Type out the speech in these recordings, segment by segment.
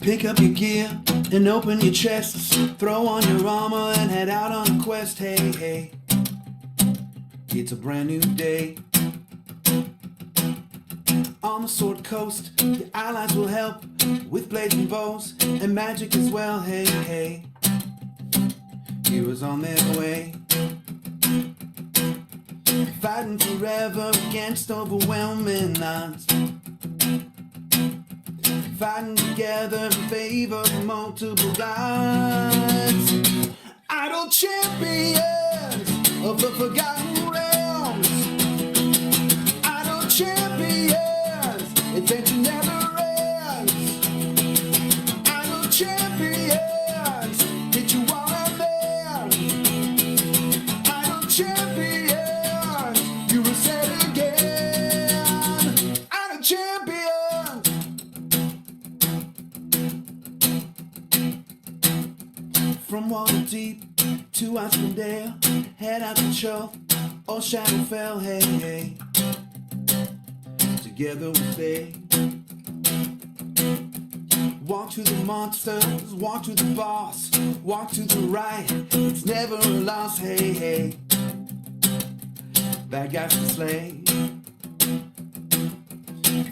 Pick up your gear and open your chests. Throw on your armor and head out on a quest. Hey, hey, it's a brand new day. On the Sword Coast, your allies will help with blades and bows and magic as well. Hey, hey, heroes on their way. Fighting forever against overwhelming odds. Fighting together in favor of multiple gods. Idle champions of the forgotten realms. Idle champions, adventure never ends. Idle champions, hit you all and then. Idle champions, you will set again. Idle champions. From Waterdeep to Icewind Dale, head out to Corth or Shadowfell. Hey, hey, together we stay. Walk to the monsters, walk to the boss, walk to the right, it's never a loss. Hey, hey, bad guys to slay.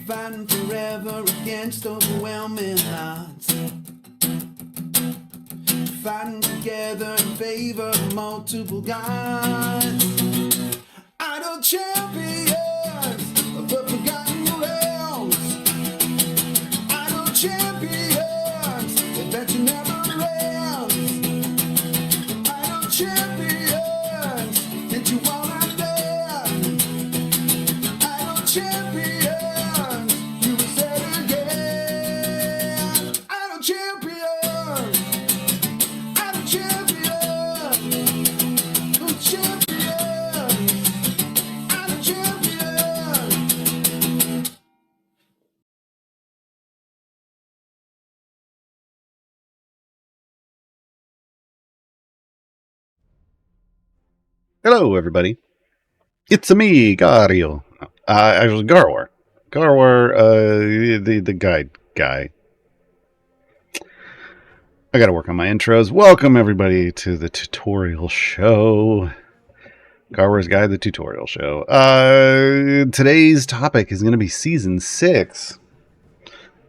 Fighting forever against overwhelming odds. Fighting together in favor of multiple gods. Idle champions of the forgotten realms. Idle champions, adventure never ends. Idle champions, hit you all and then. Idle champions, you will set again. Idle champions. Hello, everybody. It's me, Gario. Actually, Gaarawarr. Gaarawarr, the guide guy. I gotta work on my intros. Welcome, everybody, to the tutorial show. Gaarawarr's Guide, the tutorial show. Today's topic is going to be Season 6.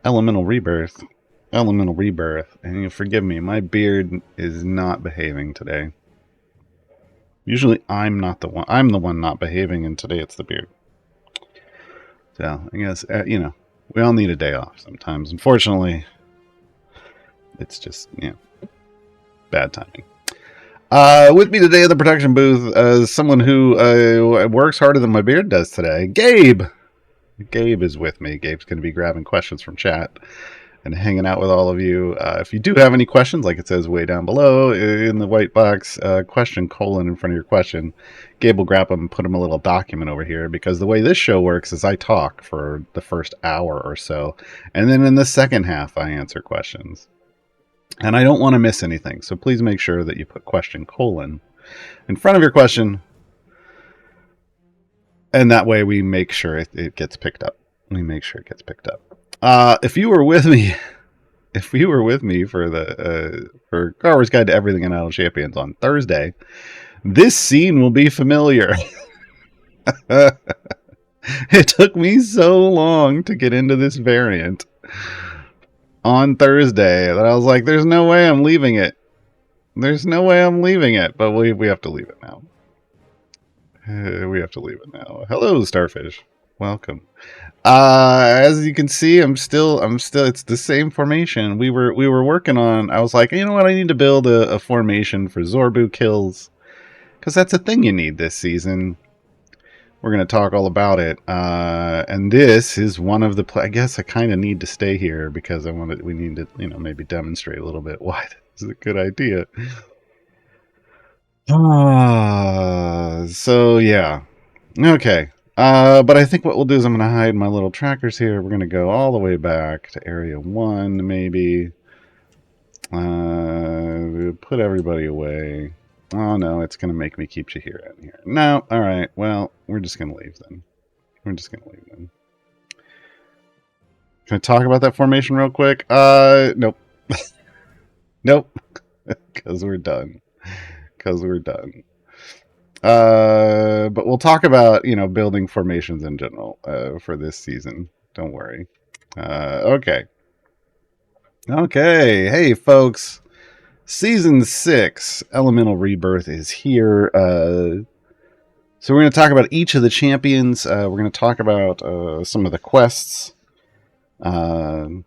Elemental Rebirth. And you forgive me, my beard is not behaving today. Usually I'm the one not behaving, and today it's the beard. So, I guess, we all need a day off sometimes. Unfortunately, it's just, bad timing. With me today in the production booth is someone who works harder than my beard does today. Gabe! Gabe is with me. Gabe's going to be grabbing questions from chat and hanging out with all of you. If you do have any questions, like it says way down below in the white box, question : in front of your question, Gabe will grab them and put them in a little document over here, because the way this show works is I talk for the first hour or so, and then in the second half I answer questions. And I don't want to miss anything, so please make sure that you put question : in front of your question, and that way we make sure it gets picked up. If you were with me for Gaarawarr's Guide to Everything in Idle Champions on Thursday, this scene will be familiar. It took me so long to get into this variant on Thursday that I was like, there's no way I'm leaving it. But we have to leave it now. Hello, Starfish. Welcome. As you can see, I'm still, it's the same formation. We were working on, I was like, you know what, I need to build a formation for Zorbu kills, because that's a thing you need this season. We're going to talk all about it. And this is one of the, I guess I kind of need to stay here because we need to, maybe demonstrate a little bit why this is a good idea. So yeah. Okay. But I think what we'll do is I'm going to hide my little trackers here. We're going to go all the way back to Area 1, maybe. Put everybody away. Oh, no, it's going to make me keep you here and here. No, all right. Well, we're just going to leave then. Can I talk about that formation real quick? Nope. Nope. Because we're done. But we'll talk about, building formations in general for this season. Don't worry. Okay. Hey, folks. Season 6, Elemental Rebirth, is here. So we're going to talk about each of the champions. We're going to talk about some of the quests. We'll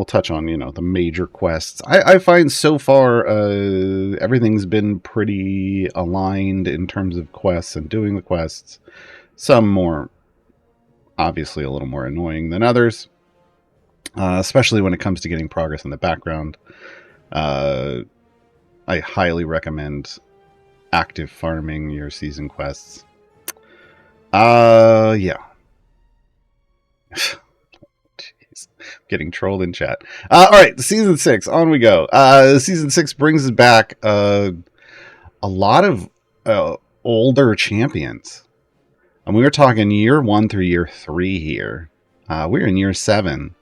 touch on, the major quests. I find so far everything's been pretty aligned in terms of quests and doing the quests. Some more, obviously, a little more annoying than others. Especially when it comes to getting progress in the background. I highly recommend active farming your season quests. Yeah. Jeez. Getting trolled in chat. Alright, season 6, on we go. Season 6 brings us back a lot of older champions. And we were talking year 1 through year 3 here. We're in year 7.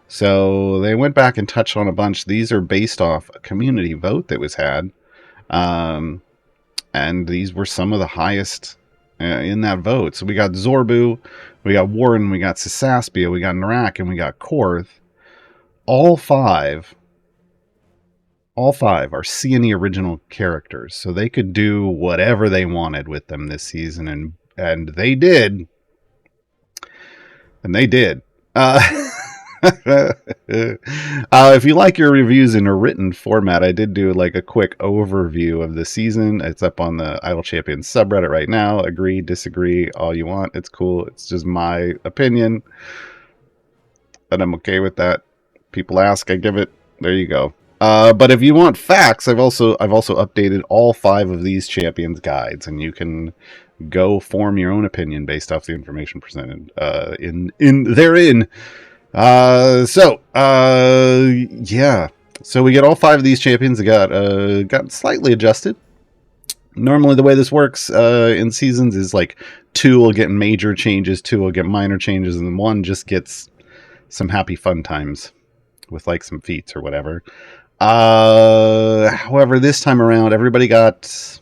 So they went back and touched on a bunch. These are based off a community vote that was had. And these were some of the highest in that vote. So we got Zorbu, we got Warden, we got Sisaspia, we got Nrakk, and we got Korth. All five are C&E original characters. So they could do whatever they wanted with them this season. And they did. And they did. If you like your reviews in a written format, I did do like a quick overview of the season. It's up on the Idle Champions subreddit right now. Agree, disagree, all you want. It's cool. It's just my opinion, and I'm okay with that. People ask, I give it. There you go. But if you want facts, I've also updated all 5 of these champions guides, and you can go form your own opinion based off the information presented in therein. Yeah. So we get all 5 of these champions that got slightly adjusted. Normally the way this works in seasons is like 2 will get major changes, 2 will get minor changes, and then 1 just gets some happy fun times with like some feats or whatever. However, this time around, everybody got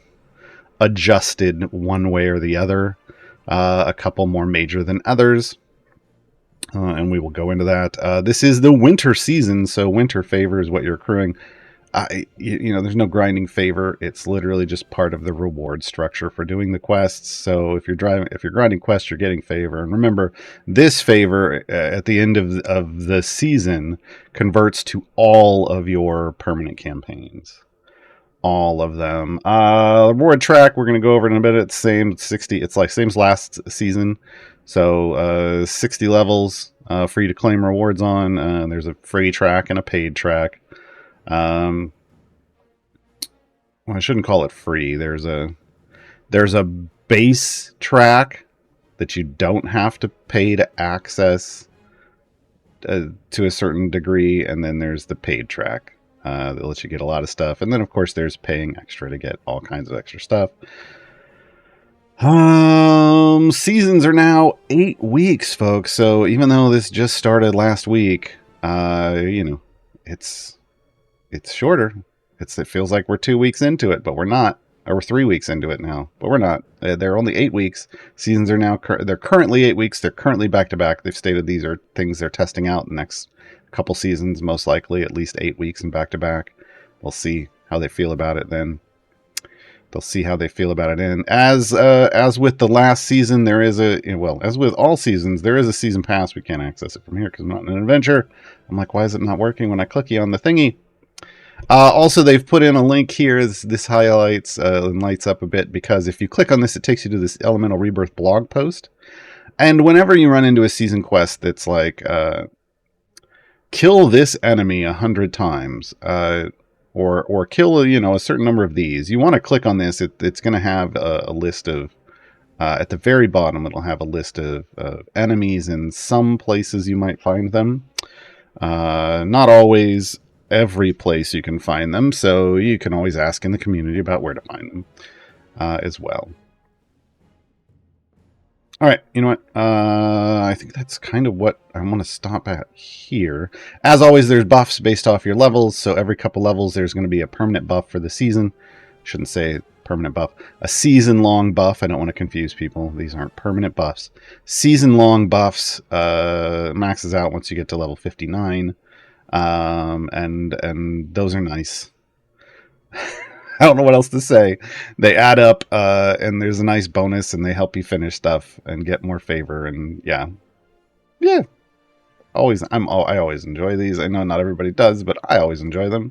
adjusted one way or the other. A couple more major than others. And we will go into that. This is the winter season, so winter favor is what you're accruing. There's no grinding favor. It's literally just part of the reward structure for doing the quests. So if you're grinding quests, you're getting favor. And remember, this favor at the end of the season converts to all of your permanent campaigns. All of them. Reward track, we're going to go over in a bit. It's same 60. It's like same as last season. So 60 levels, free to claim rewards on. There's a free track and a paid track. Well, I shouldn't call it free. There's a base track that you don't have to pay to access to a certain degree, and then there's the paid track that lets you get a lot of stuff. And then, of course, there's paying extra to get all kinds of extra stuff. Seasons are now 8 weeks, folks. So even though this just started last week, it's shorter. It feels like we're 2 weeks into it, but we're not. Or we're 3 weeks into it now, but we're not. They're only 8 weeks. Seasons are now they're currently 8 weeks. They're currently back to back. They've stated these are things they're testing out the next couple seasons, most likely at least 8 weeks and back to back. We'll see how they feel about it then. They'll see how they feel about it. And as with the last season, there is as with all seasons, there is a season pass. We can't access it from here because I'm not in an adventure. I'm like, why is it not working when I clicky on the thingy? Also, they've put in a link here. This highlights and lights up a bit because if you click on this, it takes you to this Elemental Rebirth blog post. And whenever you run into a season quest that's like, kill this enemy 100 times, or kill a certain number of these, you want to click on this. It's going to have a list of at the very bottom. It'll have a list of enemies in some places you might find them. Not always every place you can find them, so you can always ask in the community about where to find them as well. All right, you know what? I think that's kind of what I want to stop at here. As always, there's buffs based off your levels. So every couple levels, there's going to be a permanent buff for the season. Shouldn't say permanent buff. A season-long buff. I don't want to confuse people. These aren't permanent buffs. Season-long buffs maxes out once you get to level 59. And those are nice. I don't know what else to say. They add up, and there's a nice bonus, and they help you finish stuff and get more favor. And yeah. I always enjoy these. I know not everybody does, but I always enjoy them.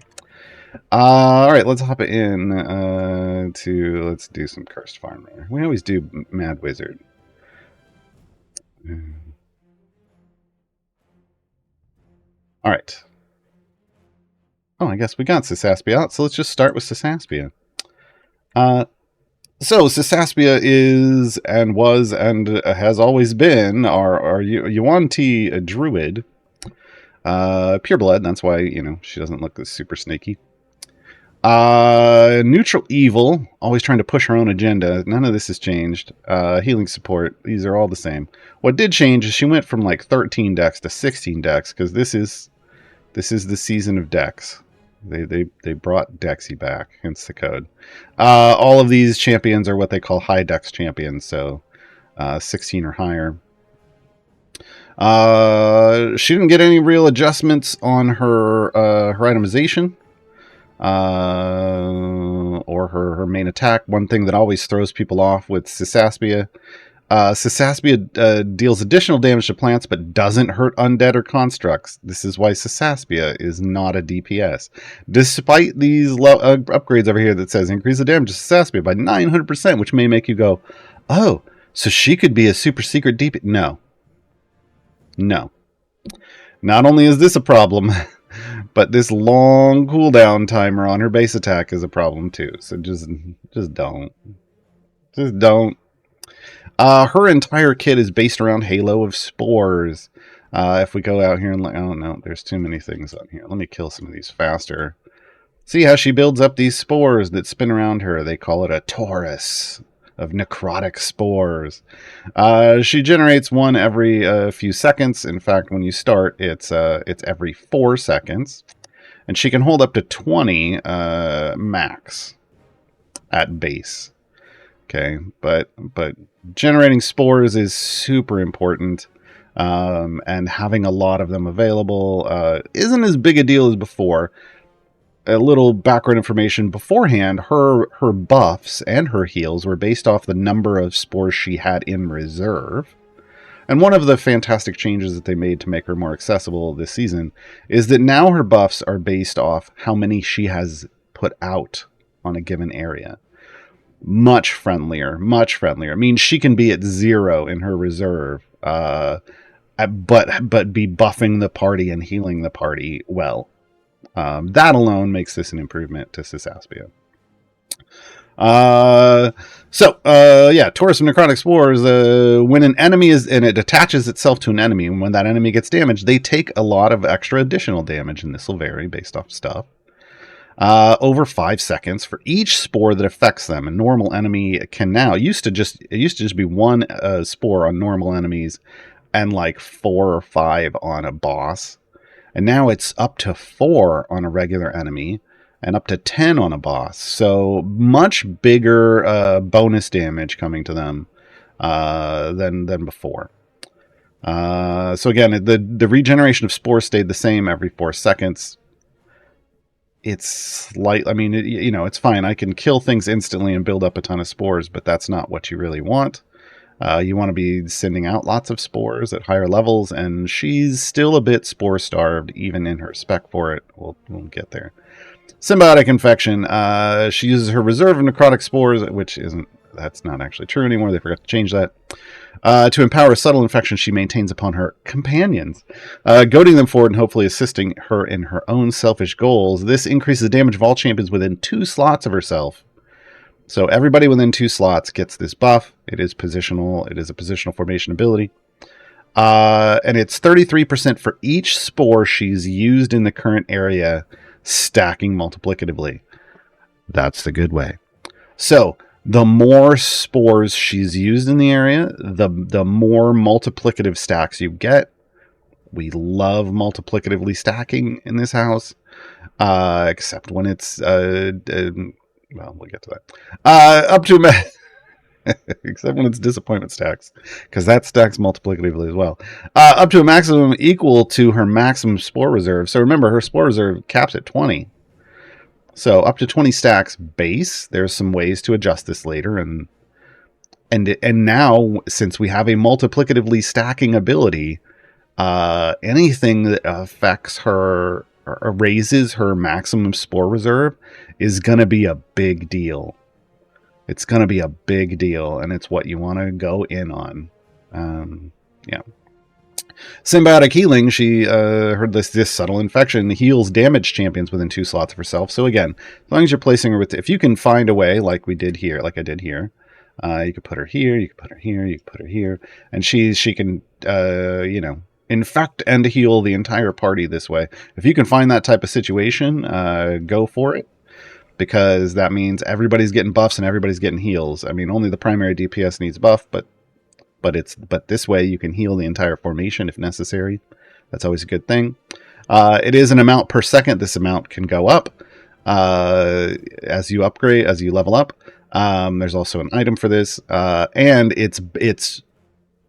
All right, let's hop in let's do some Cursed Farmer. We always do Mad Wizard. All right. Oh, I guess we got Sisaspia out, so let's just start with Sisaspia. So Sisaspia is and was and has always been our Yuan-Ti druid. Pureblood, that's why, she doesn't look super snaky. Neutral evil, always trying to push her own agenda. None of this has changed. Healing support, these are all the same. What did change is she went from like 13 decks to 16 decks, because this is the season of decks. They brought Dexy back, hence the code. All of these champions are what they call high dex champions, so 16 or higher. She didn't get any real adjustments on her itemization or her main attack. One thing that always throws people off with Sisaspia. Sisaspia deals additional damage to plants but doesn't hurt undead or constructs. This is why Sisaspia is not a DPS. Despite these upgrades over here that says increase the damage to Sisaspia by 900%, which may make you go, oh, so she could be a super secret DPS. No. Not only is this a problem, but this long cooldown timer on her base attack is a problem too. So just don't. Just don't. Her entire kit is based around Halo of Spores. If we go out here and oh no, there's too many things on here. Let me kill some of these faster. See how she builds up these spores that spin around her. They call it a torus of necrotic spores. She generates one every few seconds. In fact, when you start, it's every 4 seconds. And she can hold up to 20 max at base. Okay, but generating spores is super important, and having a lot of them available isn't as big a deal as before. A little background information beforehand, her buffs and her heals were based off the number of spores she had in reserve. And one of the fantastic changes that they made to make her more accessible this season is that now her buffs are based off how many she has put out on a given area. Much friendlier. I mean, she can be at 0 in her reserve, but be buffing the party and healing the party well. That alone makes this an improvement to Sisaspia. Torus of Necrotic Spores, when an enemy it attaches itself to an enemy, and when that enemy gets damaged, they take a lot of extra additional damage, and this will vary based off stuff. Over 5 seconds for each spore that affects them. A normal enemy can now, it used to just be 1 spore on normal enemies and like 4 or 5 on a boss. And now it's up to 4 on a regular enemy and up to 10 on a boss. So much bigger bonus damage coming to them than before. So again, the regeneration of spores stayed the same every 4 seconds. It's it's fine. I can kill things instantly and build up a ton of spores, but that's not what you really want. You want to be sending out lots of spores at higher levels, and she's still a bit spore-starved, even in her spec for it. We'll get there. Symbiotic Infection. She uses her reserve of necrotic spores, that's not actually true anymore. They forgot to change that. To empower a subtle infection she maintains upon her companions, goading them forward and hopefully assisting her in her own selfish goals. This increases the damage of all champions within 2 slots of herself. So everybody within 2 slots gets this buff. It is positional. It is a positional formation ability. And it's 33% for each spore she's used in the current area, stacking multiplicatively. That's the good way. So The more spores she's used in the area, the more multiplicative stacks you get. We love multiplicatively stacking in this house, except when it's well, we'll get to that. Up to except when it's disappointment stacks, because that stacks multiplicatively as well. Up to a maximum equal to her maximum spore reserve. So remember, her spore reserve caps at 20. So up to 20 stacks base. There's some ways to adjust this later, and now, since we have a multiplicatively stacking ability, anything that affects her or raises her maximum spore reserve is going to be a big deal. It's going to be a big deal, and it's what you want to go in on. Yeah. Symbiotic healing, she heard this subtle infection heals damaged champions within 2 slots of herself. So again, as long as you're placing her with, if you can find a way like we did here, like I did here, you could put her here, you could put her here, you could put her here, and she can, infect and heal the entire party this way. If you can find that type of situation, go for it, because that means everybody's getting buffs and everybody's getting heals. I mean, only the primary DPS needs buff, but this way you can heal the entire formation if necessary. That's always a good thing. It is an amount per second. This amount can go up as you upgrade, as you level up. There's also an item for this, and it's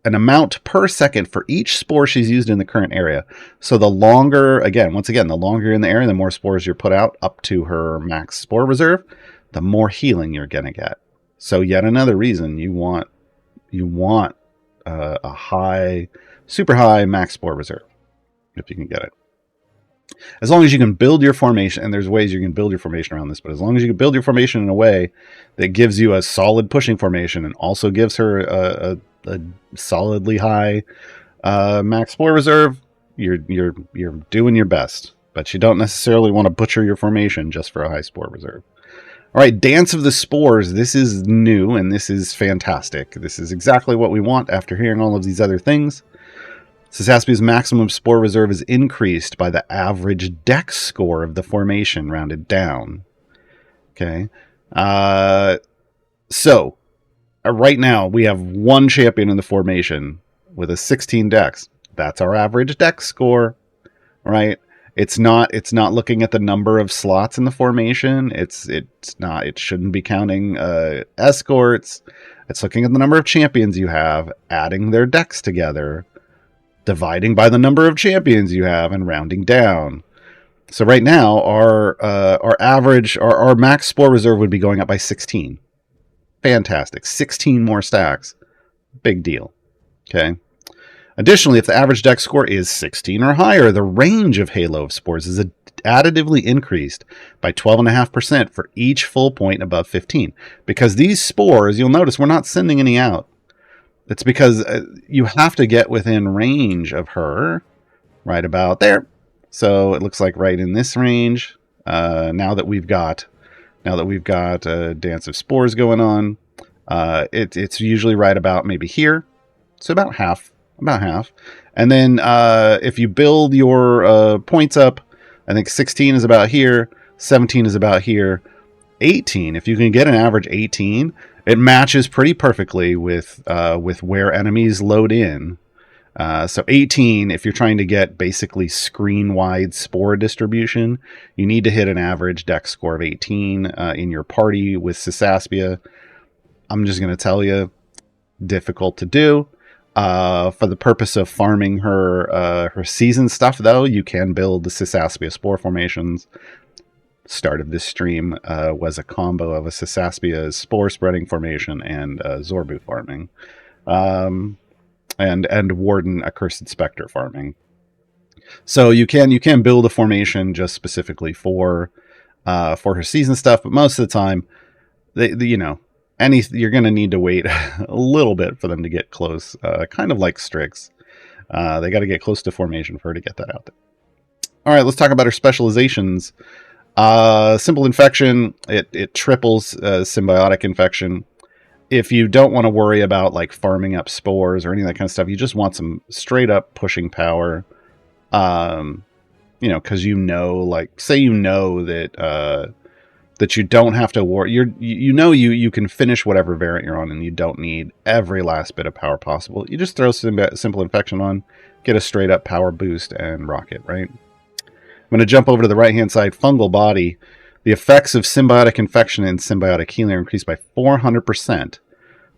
an amount per second for each spore she's used in the current area. So the longer, once again, the longer you're in the area, the more spores you're put out up to her max spore reserve, the more healing you're going to get. So yet another reason you want a high, super high max spore reserve if you can get it. As long as you can build your formation, and there's ways you can build your formation around this, but as long as you can build your formation in a way that gives you a solid pushing formation and also gives her a solidly high max spore reserve, you're doing your best. But you don't necessarily want to butcher your formation just for a high spore reserve. All right, Dance of the Spores. This is new, and this is fantastic. This is exactly what we want after hearing all of these other things. Sisaspia's maximum spore reserve is increased by the average dex score of the formation, rounded down. Okay. So, right now, we have one champion in the formation with a 16 dex. That's our average dex score, right? It's not looking at the number of slots in the formation. It shouldn't be counting escorts. It's looking at the number of champions you have, adding their dex together, dividing by the number of champions you have, and rounding down. So right now, our average, our max spore reserve would be going up by 16. Fantastic. 16 more stacks. Big deal. Okay. Additionally, if the average dex score is 16 or higher, the range of Halo of Spores is additively increased by 12.5% for each full point above 15. Because these spores, you'll notice we're not sending any out. It's because you have to get within range of her, right about there. So it looks like right in this range. Now that we've got Dance of Spores going on, it's usually right about maybe here. So about half. And then if you build your points up, I think 16 is about here, 17 is about here, 18, if you can get an average 18, it matches pretty perfectly with where enemies load in. So 18, if you're trying to get basically screen-wide spore distribution, you need to hit an average dex score of 18 in your party with Sisaspia. I'm just going to tell you, difficult to do. For the purpose of farming her season stuff, though, you can build the Sisaspia spore formations. Start of this stream was a combo of a Sisaspia spore spreading formation and Zorbu farming, and Warden Accursed Spectre farming. So you can build a formation just specifically for her season stuff, but most of the time, you're going to need to wait a little bit for them to get close, kind of like Strix. They got to get close to formation for her to get that out there. All right, let's talk about her specializations. Simple infection, it triples symbiotic infection. If you don't want to worry about like farming up spores or any of that kind of stuff, you just want some straight up pushing power. Because say that that you don't have to war. You can finish whatever variant you're on, and you don't need every last bit of power possible. You just throw simple infection on, get a straight up power boost, and rock it. Right. I'm going to jump over to the right hand side. Fungal body. The effects of symbiotic infection and symbiotic healing are increased by 400%,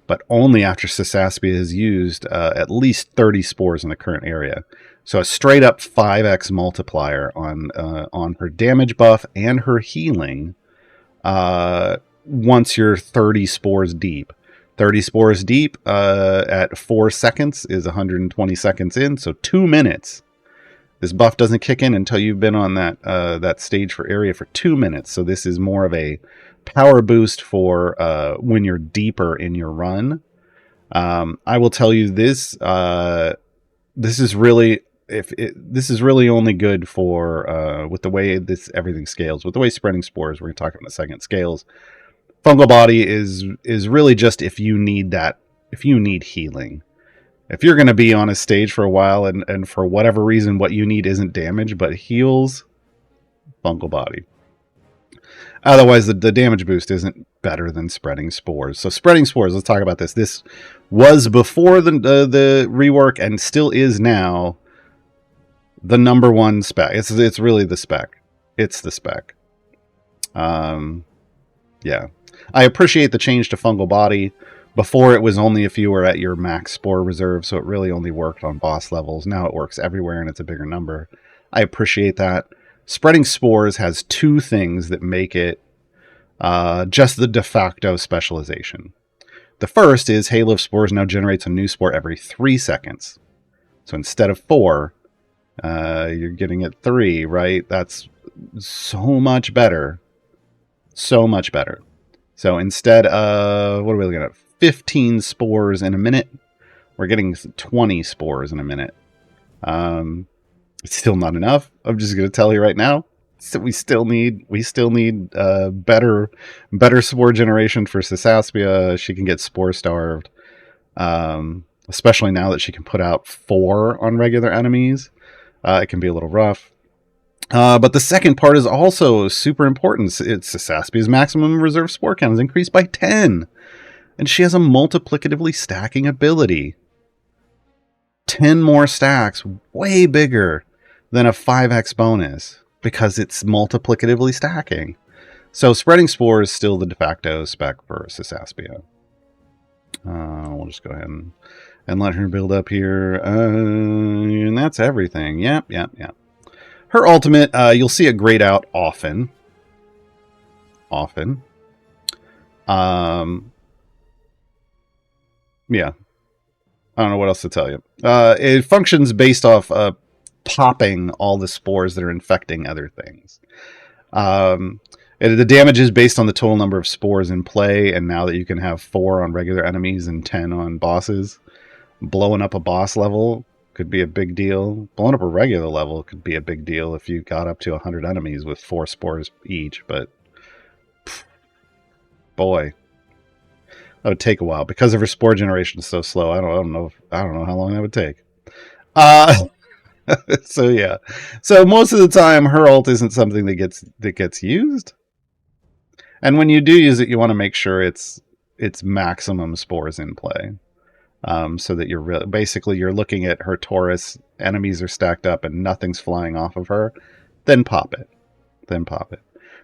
but only after Sisaspia has used at least 30 spores in the current area. So a straight up 5x multiplier on her damage buff and her healing once you're 30 spores deep. 30 spores deep at 4 seconds is 120 seconds in, so 2 minutes. This buff doesn't kick in until you've been on that stage for area for 2 minutes. So this is more of a power boost for when you're deeper in your run. I will tell you this. This is really only good for with the way everything scales, with the way spreading spores. We're going to talk about in a second. Scales. Fungal body is really just if you need healing. If you're going to be on a stage for a while and for whatever reason what you need isn't damage but heals, fungal body. Otherwise, the damage boost isn't better than spreading spores. So spreading spores, let's talk about this. This was before the rework and still is now the number one spec. It's really the spec. It's the spec. Yeah. I appreciate the change to fungal body. Before, it was only if you were at your max spore reserve, so it really only worked on boss levels. Now it works everywhere, and it's a bigger number. I appreciate that. Spreading spores has 2 things that make it just the de facto specialization. The first is Hail of Spores now generates a new spore every 3 seconds. So instead of 4, you're getting it 3, right? That's so much better. So much better. So instead of, what are we looking at? 15 spores in a minute. We're getting 20 spores in a minute. It's still not enough. I'm just going to tell you right now. So we still need better spore generation for Sisaspia. She can get spore starved, especially now that she can put out 4 on regular enemies. It can be a little rough. But the second part is also super important. It's Sisaspia's maximum reserve spore count is increased by 10. And she has a multiplicatively stacking ability. 10 more stacks, way bigger than a 5x bonus, because it's multiplicatively stacking. So spreading spore is still the de facto spec for Sisaspia. We'll just go ahead and let her build up here. And that's everything. Yep. Her ultimate, you'll see it grayed out often. Yeah. I don't know what else to tell you. It functions based off popping all the spores that are infecting other things. The damage is based on the total number of spores in play, and now that you can have 4 on regular enemies and 10 on bosses, blowing up a boss level could be a big deal. Blowing up a regular level could be a big deal if you got up to 100 enemies with 4 spores each, but boy, that would take a while because of her spore generation is so slow. I don't know how long that would take. So yeah. So most of the time her ult isn't something that gets used. And when you do use it, you want to make sure it's maximum spores in play. So that you're looking at her Taurus, enemies are stacked up and nothing's flying off of her, then pop it.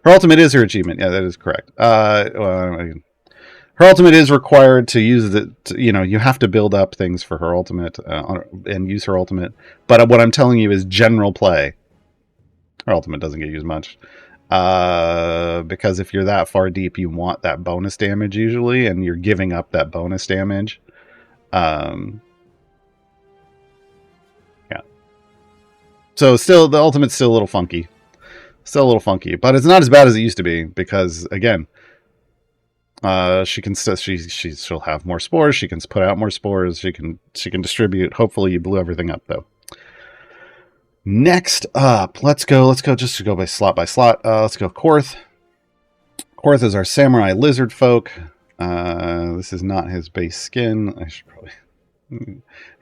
Her ultimate is her achievement. Yeah, that is correct. Her ultimate is required to use you have to build up things for her ultimate and use her ultimate. But what I'm telling you is general play. Her ultimate doesn't get used much. Because if you're that far deep, you want that bonus damage usually, and you're giving up that bonus damage. Yeah. So still, the ultimate's still a little funky. But it's not as bad as it used to be because, again, she'll have more spores. She can put out more spores. She can distribute. Hopefully, you blew everything up though. Next up, let's go just to go by slot. Let's go Korth. Korth is our samurai lizard folk. This is not his base skin. I should probably.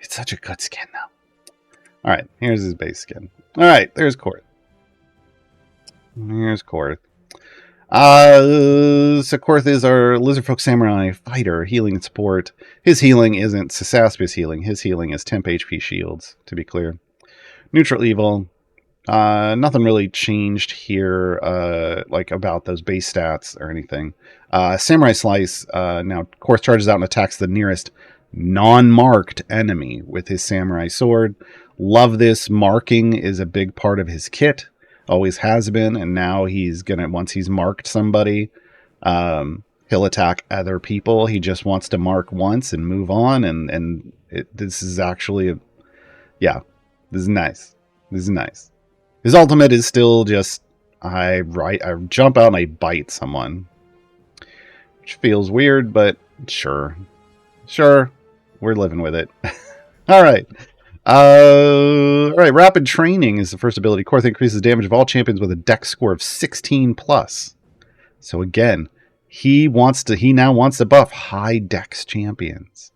It's such a good skin now. All right, here's his base skin. All right, there's Korth. So Korth is our lizardfolk samurai fighter, healing support. His healing isn't Sisaspia's healing. His healing is temp HP shields, to be clear. Neutral evil. Nothing really changed here, like about those base stats or anything. Samurai Slice, now Korth charges out and attacks the nearest non-marked enemy with his samurai sword. Love this. Marking is a big part of his kit. Always has been, and now he's gonna, once he's marked somebody, he'll attack other people. He just wants to mark once and move on, and this is actually yeah, this is nice. This is nice. His ultimate is still just I jump out and I bite someone, which feels weird, but sure, we're living with it. All right. All right, rapid training is the first ability. Korth increases damage of all champions with a dex score of 16 plus. So again, he now wants to buff high dex champions.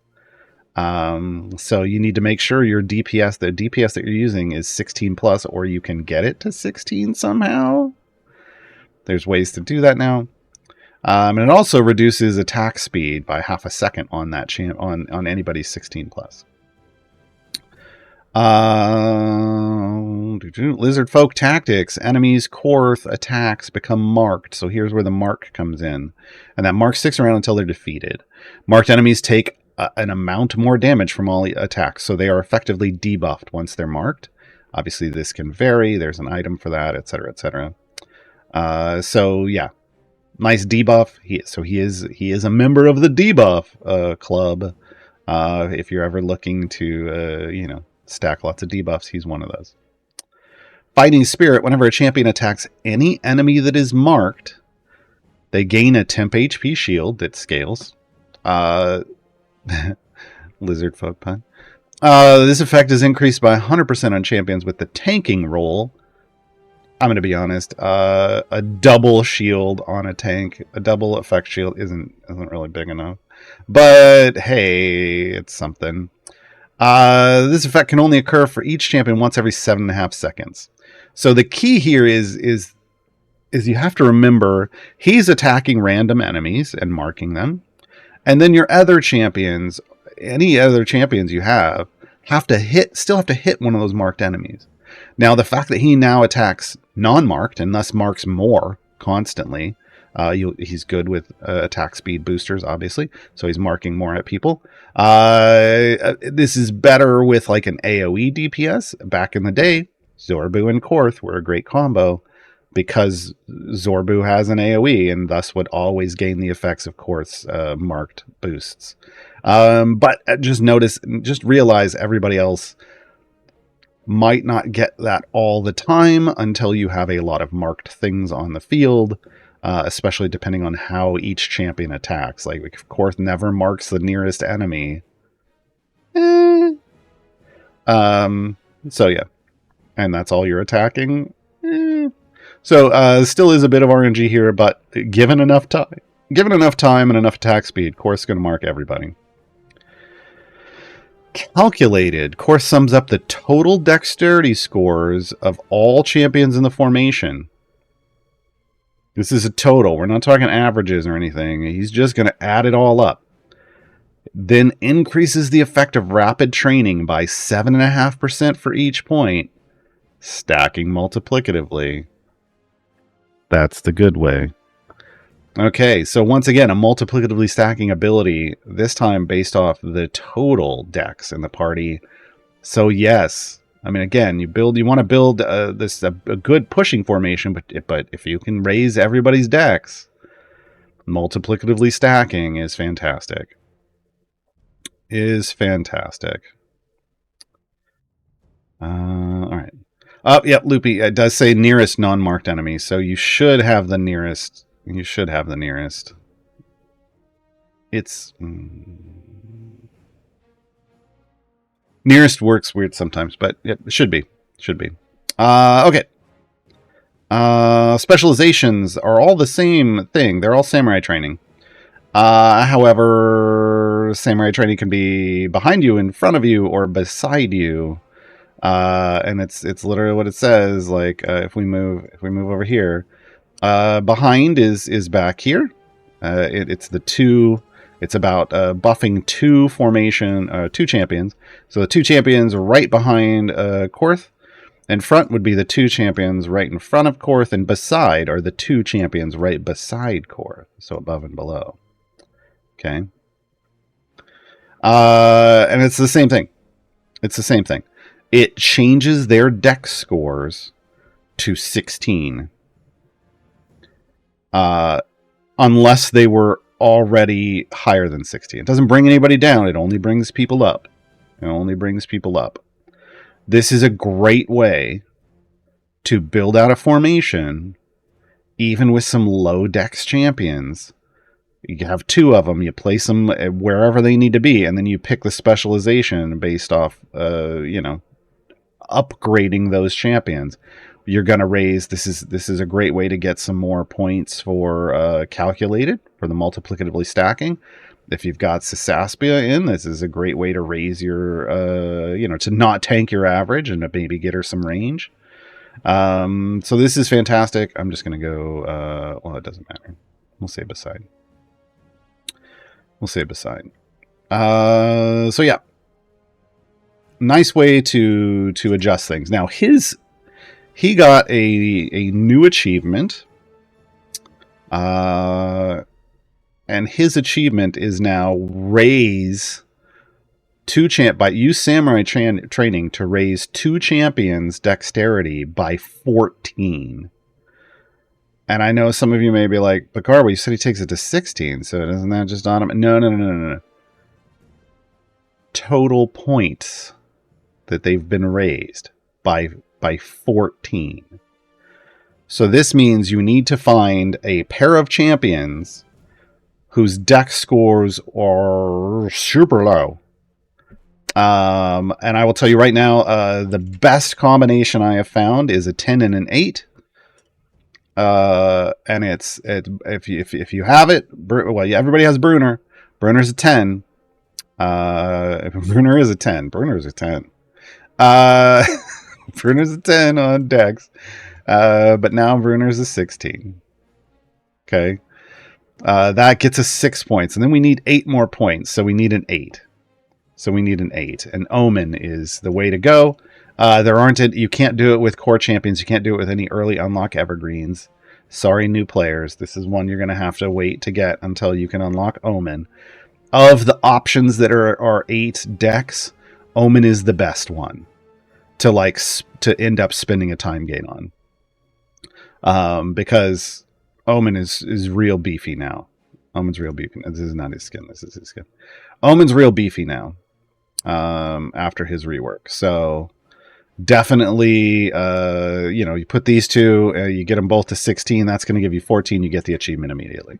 So you need to make sure your DPS, the DPS that you're using, is 16 plus, or you can get it to 16 somehow. There's ways to do that now. And it also reduces attack speed by half a second on that on anybody's 16 plus. Lizard folk tactics. Enemies' Korth attacks become marked. So here's where the mark comes in. And that mark sticks around until they're defeated. Marked enemies take an amount more damage from all attacks. So they are effectively debuffed once they're marked. Obviously, this can vary. There's an item for that, etc., etc. So yeah, nice debuff. He is a member of the debuff club. If you're ever looking to stack lots of debuffs, he's one of those. Fighting Spirit. Whenever a champion attacks any enemy that is marked, they gain a temp HP shield that scales. Lizard folk pun. This effect is increased by 100% on champions with the tanking role. I'm going to be honest. A double shield on a tank, a double effect shield isn't really big enough. But hey, it's something. This effect can only occur for each champion once every 7.5 seconds. So the key here is you have to remember he's attacking random enemies and marking them. And then your other champions, any other champions you have to still have to hit one of those marked enemies. Now, the fact that he now attacks non-marked and thus marks more constantly, he's good with attack speed boosters, obviously, so he's marking more at people. This is better with like an AoE DPS. Back in the day, Zorbu and Korth were a great combo because Zorbu has an AoE and thus would always gain the effects of Korth's marked boosts. But just realize everybody else might not get that all the time until you have a lot of marked things on the field, especially depending on how each champion attacks. Like if Korth never marks the nearest enemy. So yeah. And that's all you're attacking. So still is a bit of RNG here, but given enough time and enough attack speed, Korth's going to mark everybody. Calculated. Korth sums up the total dexterity scores of all champions in the formation. This is a total. We're not talking averages or anything. He's just going to add it all up. Then increases the effect of rapid training by 7.5% for each point, stacking multiplicatively. That's the good way. Okay, so once again, a multiplicatively stacking ability, this time based off the total dex in the party. So yes, I mean, again, you want to build a good pushing formation, but if you can raise everybody's dex, multiplicatively stacking is fantastic. All right. Yep, Loopy, it does say nearest non-marked enemy, so you should have the nearest. It's nearest works weird sometimes, but it should be. Okay. Specializations are all the same thing. They're all samurai training. However, samurai training can be behind you, in front of you, or beside you. And it's literally what it says. Like if we move over here, Behind is back here. It's the two. It's about buffing two champions. So the two champions right behind Korth. In front would be the two champions right in front of Korth, and beside are the two champions right beside Korth. So above and below. Okay. And it's the same thing. It's the same thing. It changes their dex scores to 16. Unless they were already higher than 16. It doesn't bring anybody down. It only brings people up. It only brings people up. This is a great way to build out a formation, even with some low dex champions. You have two of them, you place them wherever they need to be, and then you pick the specialization based off, upgrading those champions. You're going to raise, this is a great way to get some more points for calculated, for the multiplicatively stacking. If you've got Sisaspia in, this is a great way to raise your, to not tank your average and to maybe get her some range. So this is fantastic. I'm just going to go, well, it doesn't matter. We'll say beside. We'll say beside. So yeah. Nice way to adjust things. Now, he got a new achievement. And his achievement is now use samurai training to raise two champions' dexterity by 14. And I know some of you may be like, but Gaar, you said he takes it to 16, so isn't that just on him? No. Total points that they've been raised by 14. So this means you need to find a pair of champions whose dex scores are super low. And I will tell you right now, the best combination I have found is a 10 and an 8. And if you have it, everybody has Bruner. Bruner's a 10. Bruner is a 10. Bruner's a 10. Bruner's a 10 on dex. But now Bruner's a 16. Okay. That gets us 6 points. And then we need 8 more points. So we need an 8. And Omen is the way to go. You can't do it with core champions. You can't do it with any early unlock evergreens. Sorry, new players. This is one you're going to have to wait to get until you can unlock Omen. Of the options that are 8 decks, Omen is the best one to end up spending a time gain on. Because Omen is real beefy now. Omen's real beefy. This is not his skin. This is his skin. Omen's real beefy now. After his rework. So definitely, you put these two, you get them both to 16. That's going to give you 14. You get the achievement immediately.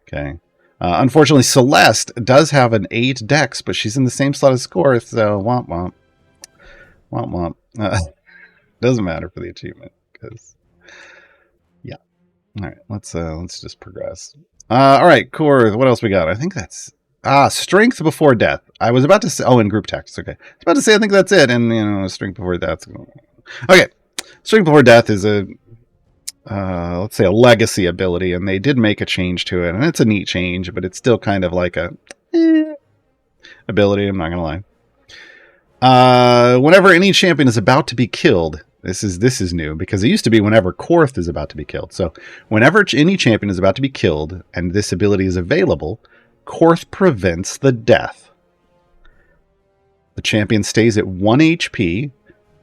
Okay. Unfortunately, Celeste does have an 8 dex, but she's in the same slot as Corth, so womp womp. Womp womp. Doesn't matter for the achievement, because yeah. All right, let's just progress. All right, Corth, what else we got? I think that's strength before death. I was about to say, and group text. Okay, I was about to say I think that's it, and strength before death. Okay, strength before death is a let's say a legacy ability, and they did make a change to it, and it's a neat change, but it's still kind of like a ability. I'm not gonna lie. Whenever any champion is about to be killed. This is new, because it used to be whenever Korth is about to be killed. So whenever any champion is about to be killed and this ability is available, Korth prevents the death. The champion stays at 1 HP,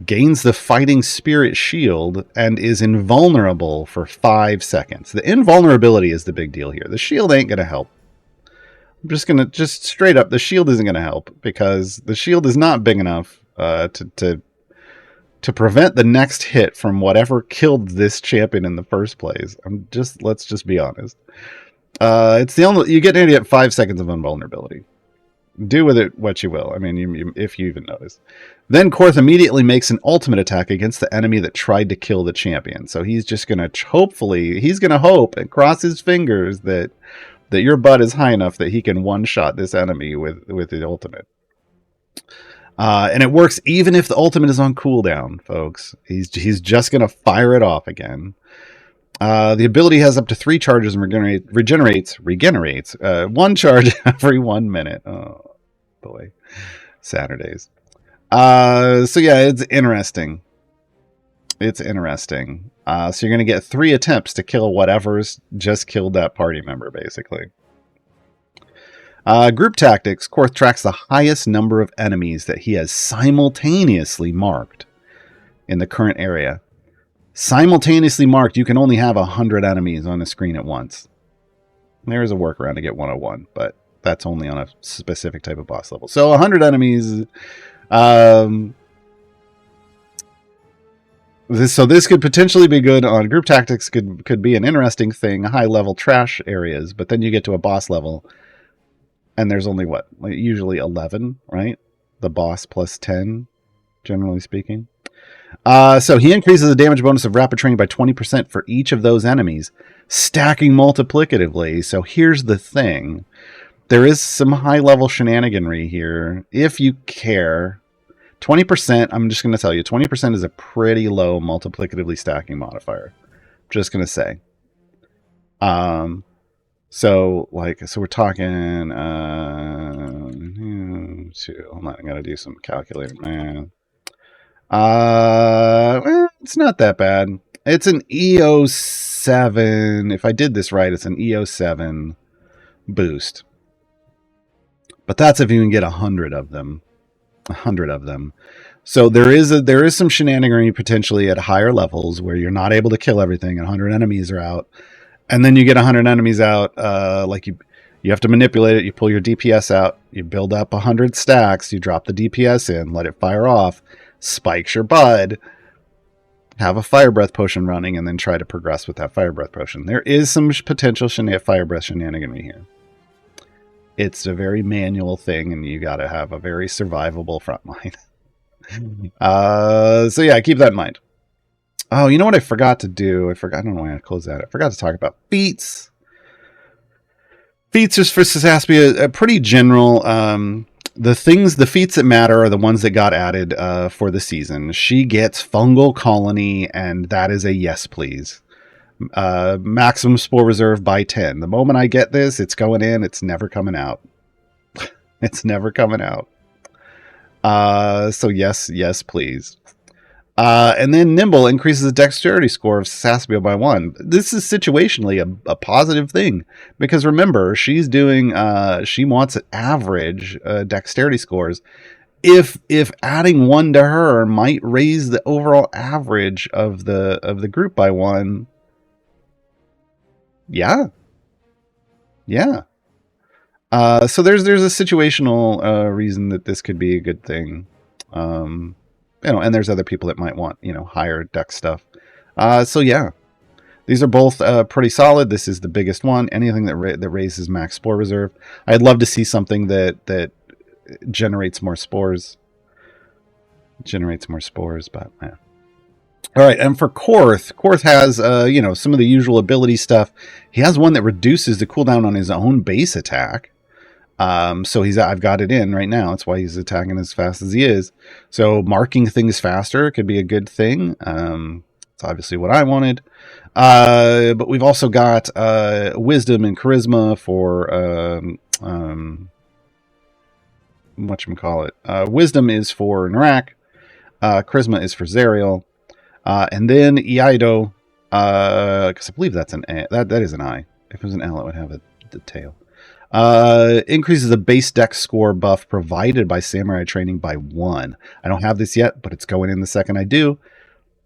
gains the fighting spirit shield, and is invulnerable for 5 seconds. The invulnerability is the big deal here. The shield ain't going to help. I'm just straight up, the shield isn't going to help, because the shield is not big enough to prevent the next hit from whatever killed this champion in the first place. Let's just be honest. It's the only, you get 5 seconds of invulnerability. Do with it what you will. I mean, if you even notice. Then Korth immediately makes an ultimate attack against the enemy that tried to kill the champion. So he's just going to hope and cross his fingers that your butt is high enough that he can one-shot this enemy with the ultimate. And it works even if the ultimate is on cooldown, folks. He's just going to fire it off again. The ability has up to 3 charges and regenerates 1 charge every 1 minute. Oh, boy. Saturdays. So yeah, it's interesting. It's interesting. So you're going to get 3 attempts to kill whatever's just killed that party member, basically. Group tactics. Korth tracks the highest number of enemies that he has simultaneously marked in the current area. Simultaneously marked, you can only have 100 enemies on the screen at once. There is a workaround to get 101, but that's only on a specific type of boss level. So 100 enemies. This could potentially be good on group tactics. Could be an interesting thing. High level trash areas, but then you get to a boss level, and there's only what, like usually 11, right? The boss plus 10, generally speaking. So he increases the damage bonus of rapid training by 20% for each of those enemies, stacking multiplicatively. So here's the thing. There is some high-level shenaniganry here. If you care, 20%, I'm just going to tell you, 20% is a pretty low multiplicatively stacking modifier. Just going to say. So we're talking, hold on, I got to do some calculator math. It's not that bad. It's an EO7. If I did this right, it's an EO7 boost. But that's if you can get 100 of them. 100 of them. So there is some shenaniganery potentially at higher levels where you're not able to kill everything and 100 enemies are out. And then you get 100 enemies out, you have to manipulate it. You pull your DPS out. You build up 100 stacks. You drop the DPS in. Let it fire off. Spikes your bud. Have a fire breath potion running, and then try to progress with that fire breath potion. There is some potential fire breath shenaniganry here. It's a very manual thing, and you got to have a very survivable front line. So yeah, keep that in mind. Oh, you know what I forgot to do? I don't know why I closed that. I forgot to talk about feats. Feats is for Sisaspia, pretty general. The feats that matter are the ones that got added for the season. She gets Fungal Colony, and that is a yes, please. Maximum Spore Reserve by 10. The moment I get this, it's going in. It's never coming out. It's never coming out. So yes, please. And then Nimble increases the dexterity score of Sisaspia by 1. This is situationally a positive thing, because remember, she's doing she wants average dexterity scores. If adding 1 to her might raise the overall average of the group by 1. Yeah. So there's a situational reason that this could be a good thing. And there's other people that might want, higher dex stuff. So yeah, these are both pretty solid. This is the biggest one. Anything that raises max spore reserve. I'd love to see something that generates more spores. But yeah. All right, and for Korth has some of the usual ability stuff. He has one that reduces the cooldown on his own base attack. So I've got it in right now. That's why he's attacking as fast as he is. So marking things faster could be a good thing. It's obviously what I wanted. But we've also got wisdom and charisma for whatchamacallit. Wisdom is for Nrakk. Charisma is for Zariel. And then Iaido, because I believe that's an A. That is an I. If it was an L, it would have the tail. Increases the base dex score buff provided by Samurai Training by 1. I don't have this yet, but it's going in the second I do,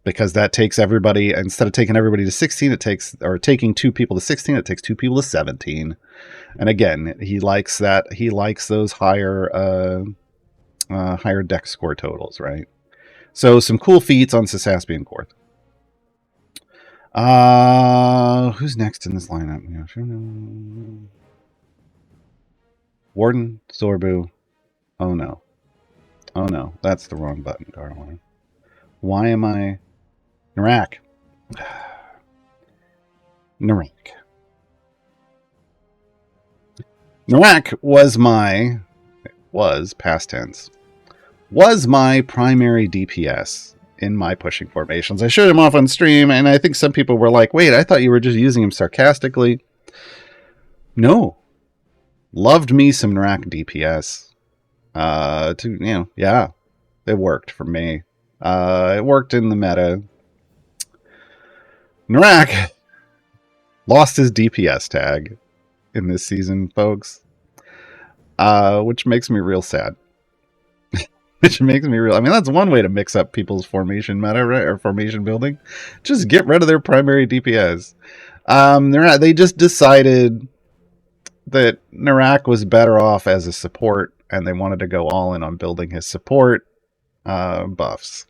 because that takes everybody, instead of taking everybody to 16, taking 2 people to 16, it takes 2 people to 17. And again, he likes that. He likes those higher dex score totals, right? So some cool feats on Sisaspia and Korth. Who's next in this lineup? Warden, Zorbu. Oh no, that's the wrong button, Gaarawarr. Why am I... Nrakk. Nrakk was past tense. was my primary DPS in my pushing formations. I showed him off on stream, and I think some people were like, wait, I thought you were just using him sarcastically. No. Loved me some Nrakk DPS. Yeah, it worked for me. It worked in the meta. Nrakk lost his DPS tag in this season, folks. Which makes me real sad. Which makes me real. I mean, that's one way to mix up people's formation meta, right? Or formation building. Just get rid of their primary DPS. They just decided that Nrakk was better off as a support, and they wanted to go all in on building his support buffs.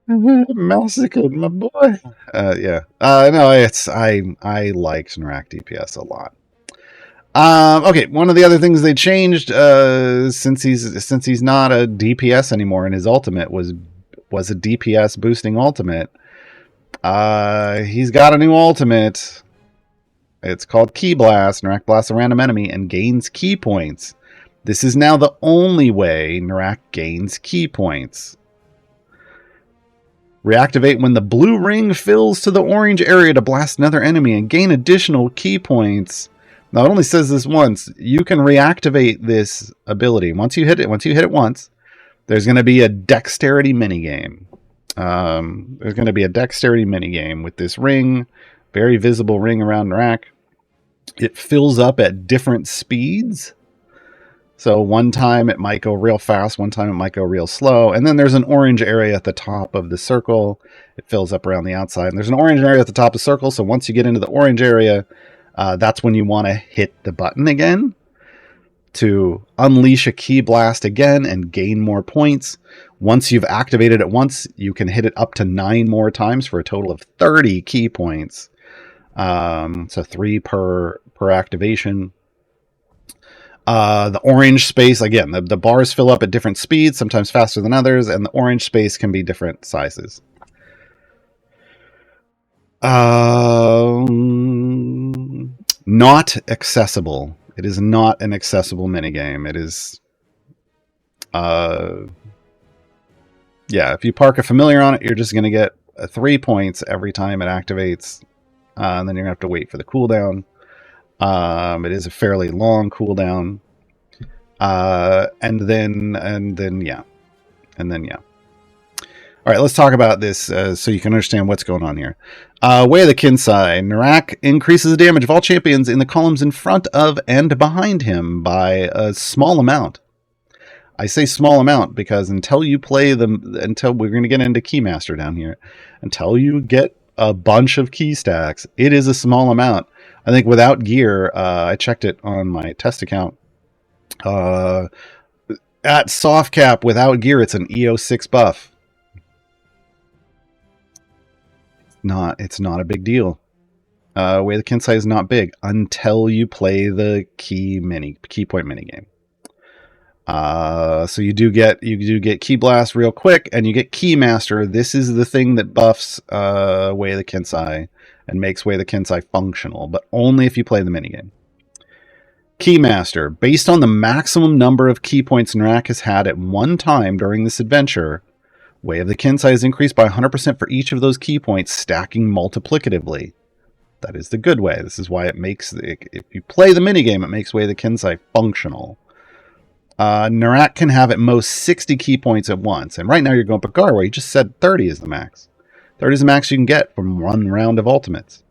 Massacred, my boy. Yeah. No, I liked Nrakk DPS a lot. Okay, one of the other things they changed since he's not a DPS anymore, and his ultimate was a DPS boosting ultimate. He's got a new ultimate. It's called Ki Blast. Nrakk blasts a random enemy and gains ki points. This is now the only way Nrakk gains ki points. Reactivate when the blue ring fills to the orange area to blast another enemy and gain additional ki points. Now, it only says this once. You can reactivate this ability. Once you hit it once, there's going to be a dexterity minigame. There's going to be a dexterity minigame with this ring, very visible ring around Nrakk. It fills up at different speeds. So one time it might go real fast, one time it might go real slow. And then there's an orange area at the top of the circle. It fills up around the outside. And there's an orange area at the top of the circle. So once you get into the orange area, that's when you want to hit the button again to unleash a ki blast again and gain more points. Once you've activated it once, you can hit it up to 9 more times for a total of 30 ki points. So 3 per activation. The orange space, again, the bars fill up at different speeds, sometimes faster than others, and the orange space can be different sizes. Not accessible. It is not an accessible minigame. It is... yeah, if you park a familiar on it, you're just going to get 3 points every time it activates. And then you're going to have to wait for the cooldown. It is a fairly long cooldown. And then yeah. All right, let's talk about this so you can understand what's going on here. Way of the Kinsai. Nrakk increases the damage of all champions in the columns in front of and behind him by a small amount. I say small amount because until you play them, until we're going to get into Keymaster down here, until you get a bunch of key stacks, it is a small amount. I think without gear, I checked it on my test account. At soft cap without gear, it's an EO6 buff. It's not a big deal. Way the Kinsai is not big until you play the key point minigame. So you do get Ki Blast real quick, and you get Keymaster. This is the thing that buffs Way of the Kinsai and makes Way of the Kinsai functional, but only if you play the minigame. Keymaster. Based on the maximum number of key points Nrakk has had at one time during this adventure, Way of the Kinsai is increased by 100% for each of those key points, stacking multiplicatively. That is the good way. This is why it makes... If you play the minigame, it makes Way of the Kinsai functional. Nrakk can have at most 60 key points at once. And right now you're going for Gaarawarr. You just said 30 is the max. 30 is the max you can get from one round of ultimates.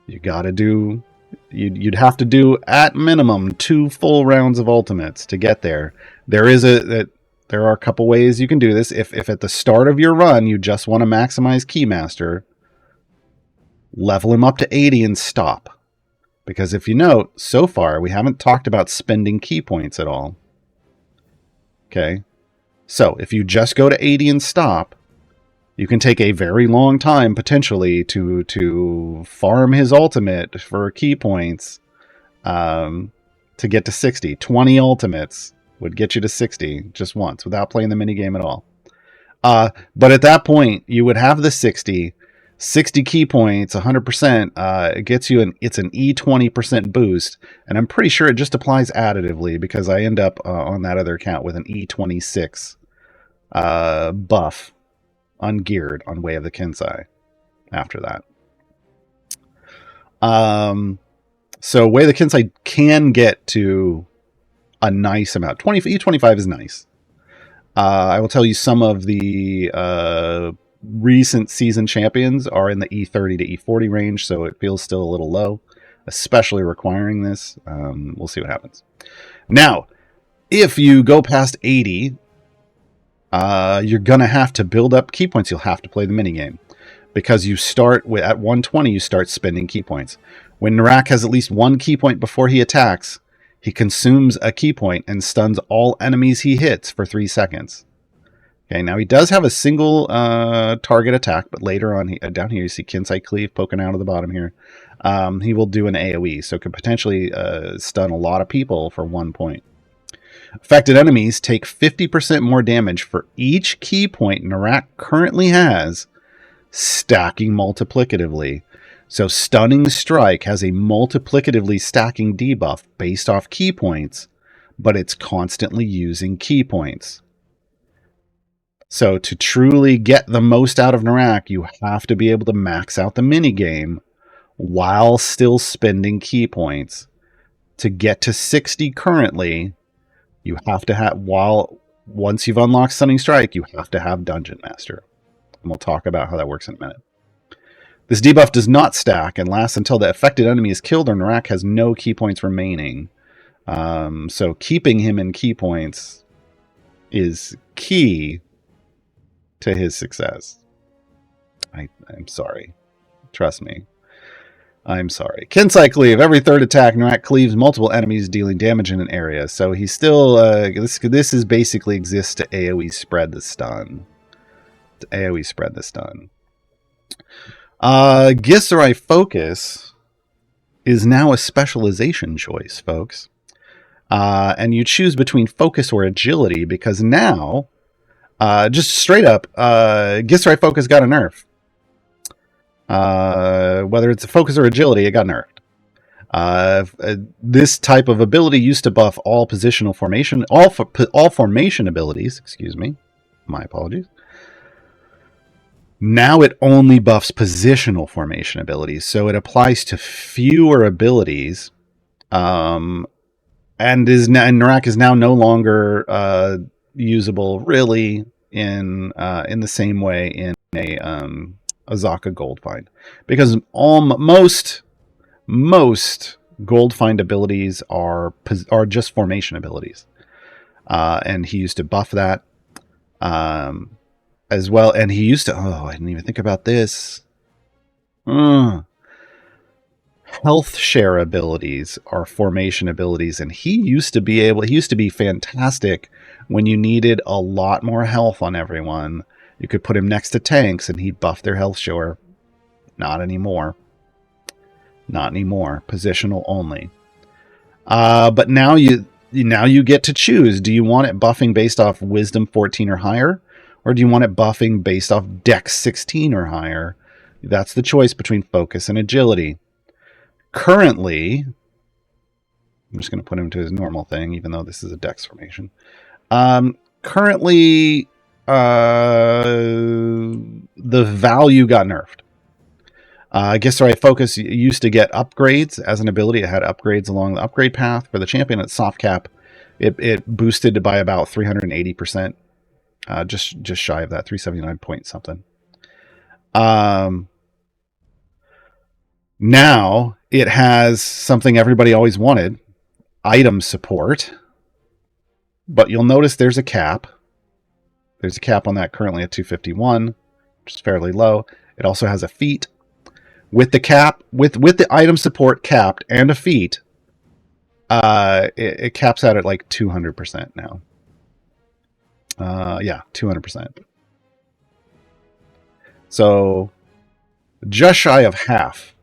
You gotta do... You'd have to do, at minimum, 2 full rounds of ultimates to get there. There are a couple ways you can do this. If at the start of your run you just want to maximize Keymaster, level him up to 80 and stop. Because if you note, so far we haven't talked about spending key points at all. Okay? So if you just go to 80 and stop, you can take a very long time potentially to farm his ultimate for key points to get to 60. 20 ultimates would get you to 60 just once without playing the minigame at all. But at that point, you would have the 60. 60 key points, 100%. It gets you it's an E20% boost, and I'm pretty sure it just applies additively because I end up on that other account with an E26 buff ungeared on Way of the Kinsai after that. So Way of the Kinsai can get to a nice amount. E25 is nice. I will tell you some of the recent season champions are in the E30 to E40 range, so it feels still a little low, especially requiring this. We'll see what happens. Now, if you go past 80, you're going to have to build up key points. You'll have to play the minigame. Because you start at 120, you start spending key points. When Nrakk has at least one key point before he attacks, he consumes a key point and stuns all enemies he hits for 3 seconds. Okay, now he does have a single target attack, but later on, down here you see Kinsai Cleave poking out of the bottom here. He will do an AoE, so could potentially stun a lot of people for 1 point. Affected enemies take 50% more damage for each key point Nrakk currently has, stacking multiplicatively. So Stunning Strike has a multiplicatively stacking debuff based off key points, but it's constantly using key points. So to truly get the most out of Nrakk, you have to be able to max out the minigame while still spending key points. To get to 60 currently, you have to have, once you've unlocked Stunning Strike, you have to have Dungeon Master. And we'll talk about how that works in a minute. This debuff does not stack and lasts until the affected enemy is killed or Nrakk has no key points remaining. So keeping him in key points is key to his success. I'm sorry. Trust me. I'm sorry. Kinsai Cleave. Every third attack, Nrakk cleaves multiple enemies, dealing damage in an area. So he's still... this is basically exists to AoE spread the stun. Gaarawarr Focus is now a specialization choice, folks. And you choose between Focus or Agility because now, just straight up, Gaarawarr Focus got a nerf. Whether it's a Focus or Agility, it got nerfed. This type of ability used to buff all positional formation, all formation abilities, excuse me, my apologies. Now it only buffs positional formation abilities, so it applies to fewer abilities, and Nrakk is now no longer usable really in the same way in a Azaka Gold Find, because most Gold Find abilities are just formation abilities, and he used to buff that. As well, and he used to... Oh, I didn't even think about this. Health share abilities are formation abilities, and he used to be fantastic when you needed a lot more health on everyone. You could put him next to tanks, and he'd buff their health share. Not anymore. Not anymore. Positional only. But now you get to choose. Do you want it buffing based off Wisdom 14 or higher? Or do you want it buffing based off Dex 16 or higher? That's the choice between Focus and Agility. Currently, I'm just going to put him to his normal thing, even though this is a Dex formation. Currently, the value got nerfed. Gaarawarr Focus used to get upgrades as an ability. It had upgrades along the upgrade path. For the champion at soft cap, it boosted by about 380%. Just shy of that, 379 point something. Now it has something everybody always wanted, item support. But you'll notice there's a cap. There's a cap on that currently at 251, which is fairly low. It also has a feat. With the cap, with the item support capped and a feat, it caps out at like 200% now. Yeah, 200%. So just shy of half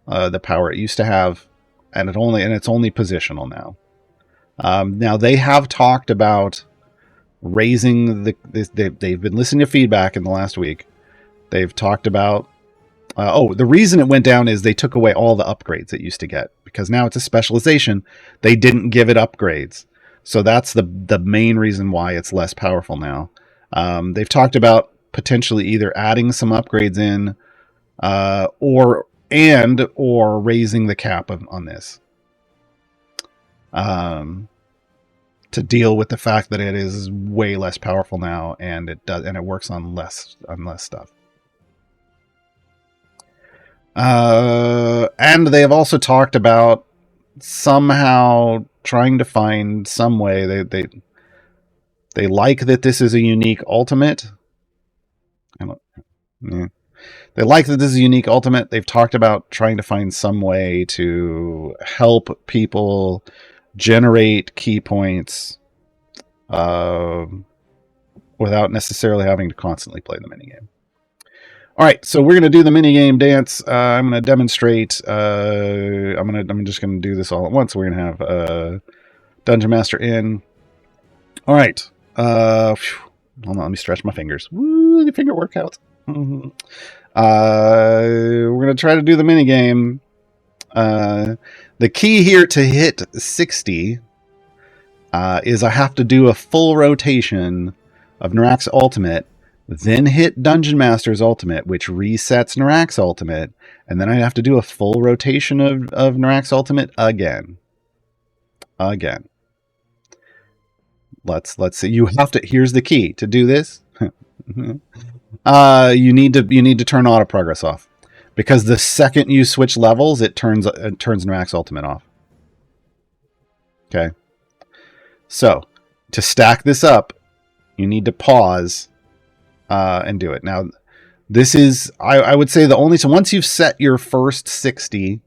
the power it used to have, and it's only positional now. Now they have talked about raising they've been listening to feedback in the last week. They've talked about The reason it went down is they took away all the upgrades it used to get, because now it's a specialization. They didn't give it upgrades. So that's the main reason why it's less powerful now. They've talked about potentially either adding some upgrades in or raising the cap on this. To deal with the fact that it is way less powerful now, and it works on less stuff. And they have also talked about somehow trying to find some way. They like that this is a unique ultimate. They like that this is a unique ultimate. They've talked about trying to find some way to help people generate key points without necessarily having to constantly play the minigame. All right, so we're going to do the minigame dance. I'm going to demonstrate. I'm just going to do this all at once. We're going to have Dungeon Master in. All right. Hold on, let me stretch my fingers. Woo, the finger workout. We're going to try to do the minigame. The key here to hit 60 is I have to do a full rotation of Nrakk's ultimate, then hit Dungeon Master's ultimate, which resets Nrakk's ultimate, and then I have to do a full rotation of Nrakk's ultimate again. Let's see. You have to. Here's the key to do this. You need to turn auto progress off, because the second you switch levels, it turns Nrakk's ultimate off. Okay. So to stack this up, you need to pause and do it. Now, this is I would say so once you've set your first 60.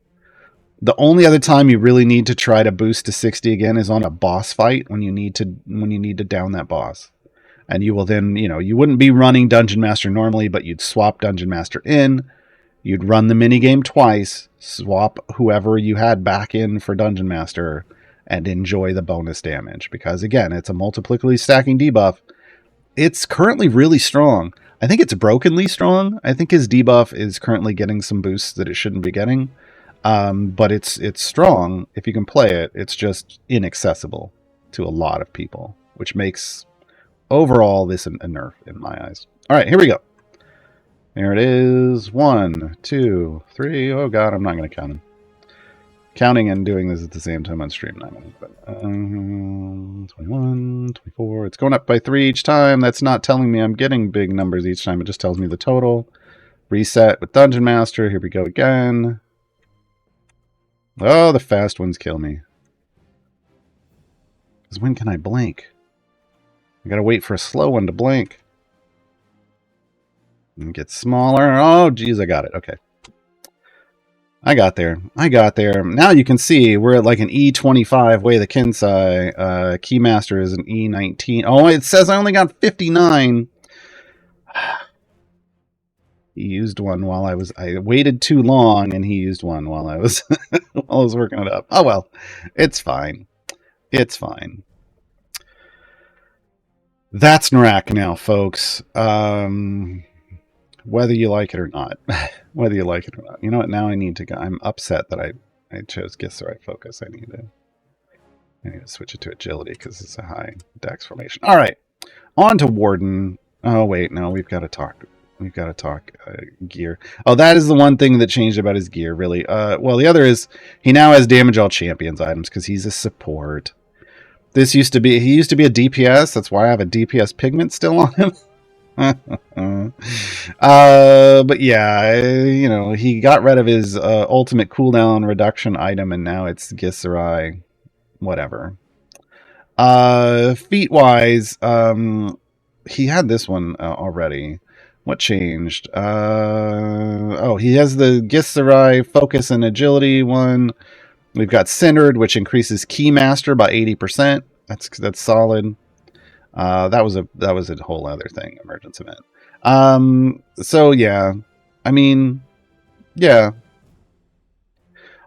The only other time you really need to try to boost to 60 again is on a boss fight when you need to down that boss. And you will then, you wouldn't be running Dungeon Master normally, but you'd swap Dungeon Master in. You'd run the minigame twice, swap whoever you had back in for Dungeon Master, and enjoy the bonus damage. Because again, it's a multiplically stacking debuff. It's currently really strong. I think it's brokenly strong. I think his debuff is currently getting some boosts that it shouldn't be getting. But it's strong if you can play it. It's just inaccessible to a lot of people, which makes overall this a nerf in my eyes. All right, here we go. There it is. 1, 2, 3. Oh god, I'm not going to count them. Counting and doing this at the same time on stream. 21, 24. It's going up by 3 each time. That's not telling me I'm getting big numbers each time. It just tells me the total. Reset with Dungeon Master. Here we go again. Oh, the fast ones kill me. Because when can I blink? I gotta wait for a slow one to blink. And get smaller. Oh, geez, I got it. Okay. I got there. Now you can see we're at like an E25 way the Kinsai. Keymaster is an E19. Oh, it says I only got 59. He used one while I waited too long, and he used one while I was working it up. Oh well, it's fine. It's fine. That's Nrakk now, folks. Whether you like it or not. Whether you like it or not. You know what? Now I need to go. I'm upset that I chose Gaarawarr focus. I need to switch it to agility because it's a high dex formation. All right. On to Warden. Oh wait, no, we've got to talk gear. Oh, that is the one thing that changed about his gear, really. Well, the other is he now has damage all champions items because he's a support. He used to be a DPS. That's why I have a DPS pigment still on him. But yeah, he got rid of his ultimate cooldown reduction item, and now it's Gaarawarr. Whatever. Feat wise, he had this one already. What changed? He has the Gaarawarr focus and agility one. We've got Centered, which increases Keymaster by 80%. That's solid. That was a whole other thing, emergence event. So yeah, I mean, yeah.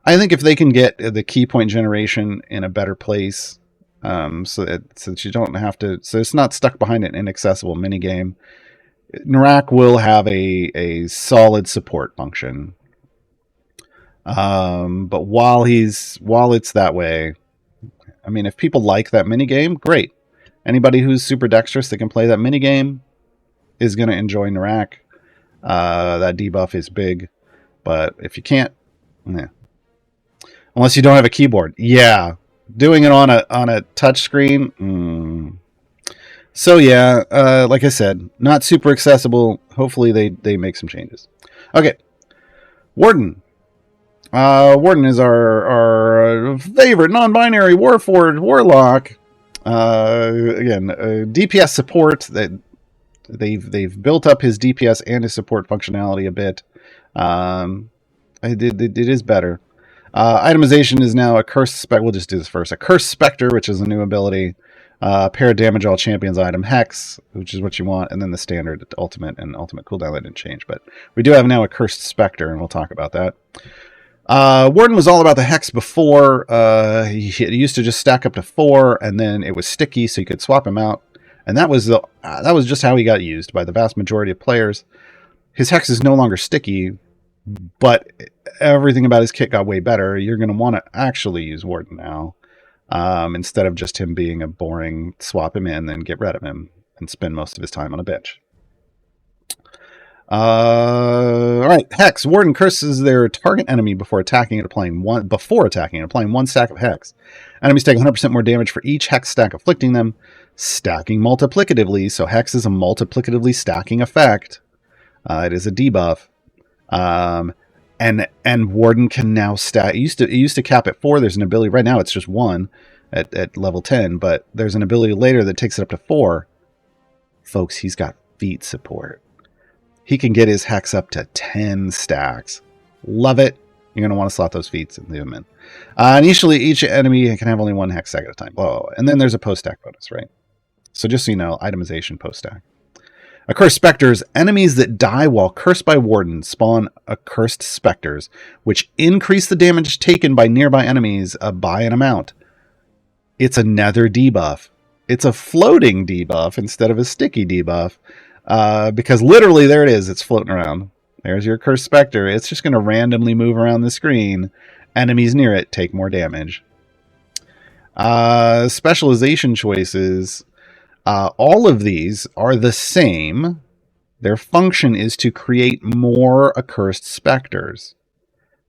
I think if they can get the key point generation in a better place, so that you don't have to, so it's not stuck behind an inaccessible minigame. Nrakk will have a solid support function. But while it's that way, I mean, if people like that minigame, great. Anybody who's super dexterous that can play that minigame is going to enjoy Nrakk. That debuff is big. But if you can't, nah. Unless you don't have a keyboard. Yeah. Doing it on a touch screen. So yeah, like I said, not super accessible. Hopefully they make some changes. Okay. Warden. Warden is our favorite non-binary Warforged Warlock. Again, DPS support. That they've built up his DPS and his support functionality a bit. It is better. Itemization is now a cursed spectre. We'll just do this first. A cursed spectre, which is a new ability. Pair damage all champions item hex, which is what you want, and then the standard ultimate and ultimate cooldown that didn't change. But we do have now a cursed spectre, and we'll talk about that. Warden was all about the hex before. He used to just stack up to 4, and then it was sticky, so you could swap him out. And that was just how he got used by the vast majority of players. His hex is no longer sticky, but everything about his kit got way better. You're going to want to actually use Warden now, instead of just him being a boring swap him in, then get rid of him, and spend most of his time on a bench. All right, Hex. Warden curses their target enemy before attacking and applying one stack of Hex. Enemies take 100% more damage for each Hex stack afflicting them, stacking multiplicatively. So Hex is a multiplicatively stacking effect. It is a debuff. And Warden can now stack. It used to cap at 4. There's an ability right now. It's just 1 at level 10, but there's an ability later that takes it up to 4. Folks, he's got feat support. He can get his Hex up to 10 stacks. Love it. You're going to want to slot those feats and leave them in. Initially, each enemy can have only 1 Hex stack at a time. Whoa. And then there's a post-stack bonus, right? So just so you know, itemization post-stack. Accursed Spectres. Enemies that die while cursed by Warden spawn Accursed Spectres, which increase the damage taken by nearby enemies by an amount. It's another debuff. It's a floating debuff instead of a sticky debuff. Because literally there it is. It's floating around. There's your Cursed Spectre. It's just going to randomly move around the screen. Enemies near it take more damage. Specialization choices. All of these are the same. Their function is to create more Accursed Spectres,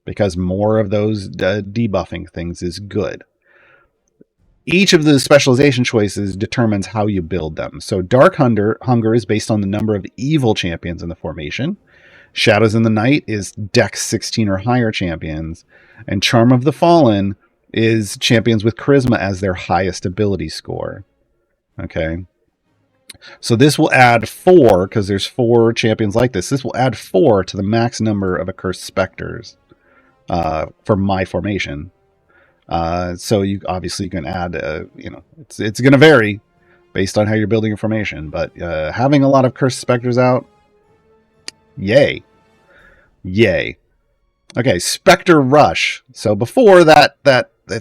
because more of those debuffing things is good. Each of the specialization choices determines how you build them. So Dark Hunger is based on the number of evil champions in the formation. Shadows in the Night is Dex 16 or higher champions. And Charm of the Fallen is champions with Charisma as their highest ability score. Okay. So this will add 4, because there's 4 champions like this. This will add 4 to the max number of Accursed Spectres for my formation. So you obviously can add, it's going to vary based on how you're building your formation, but having a lot of Cursed Spectres out, yay. Okay, Spectre Rush. So before that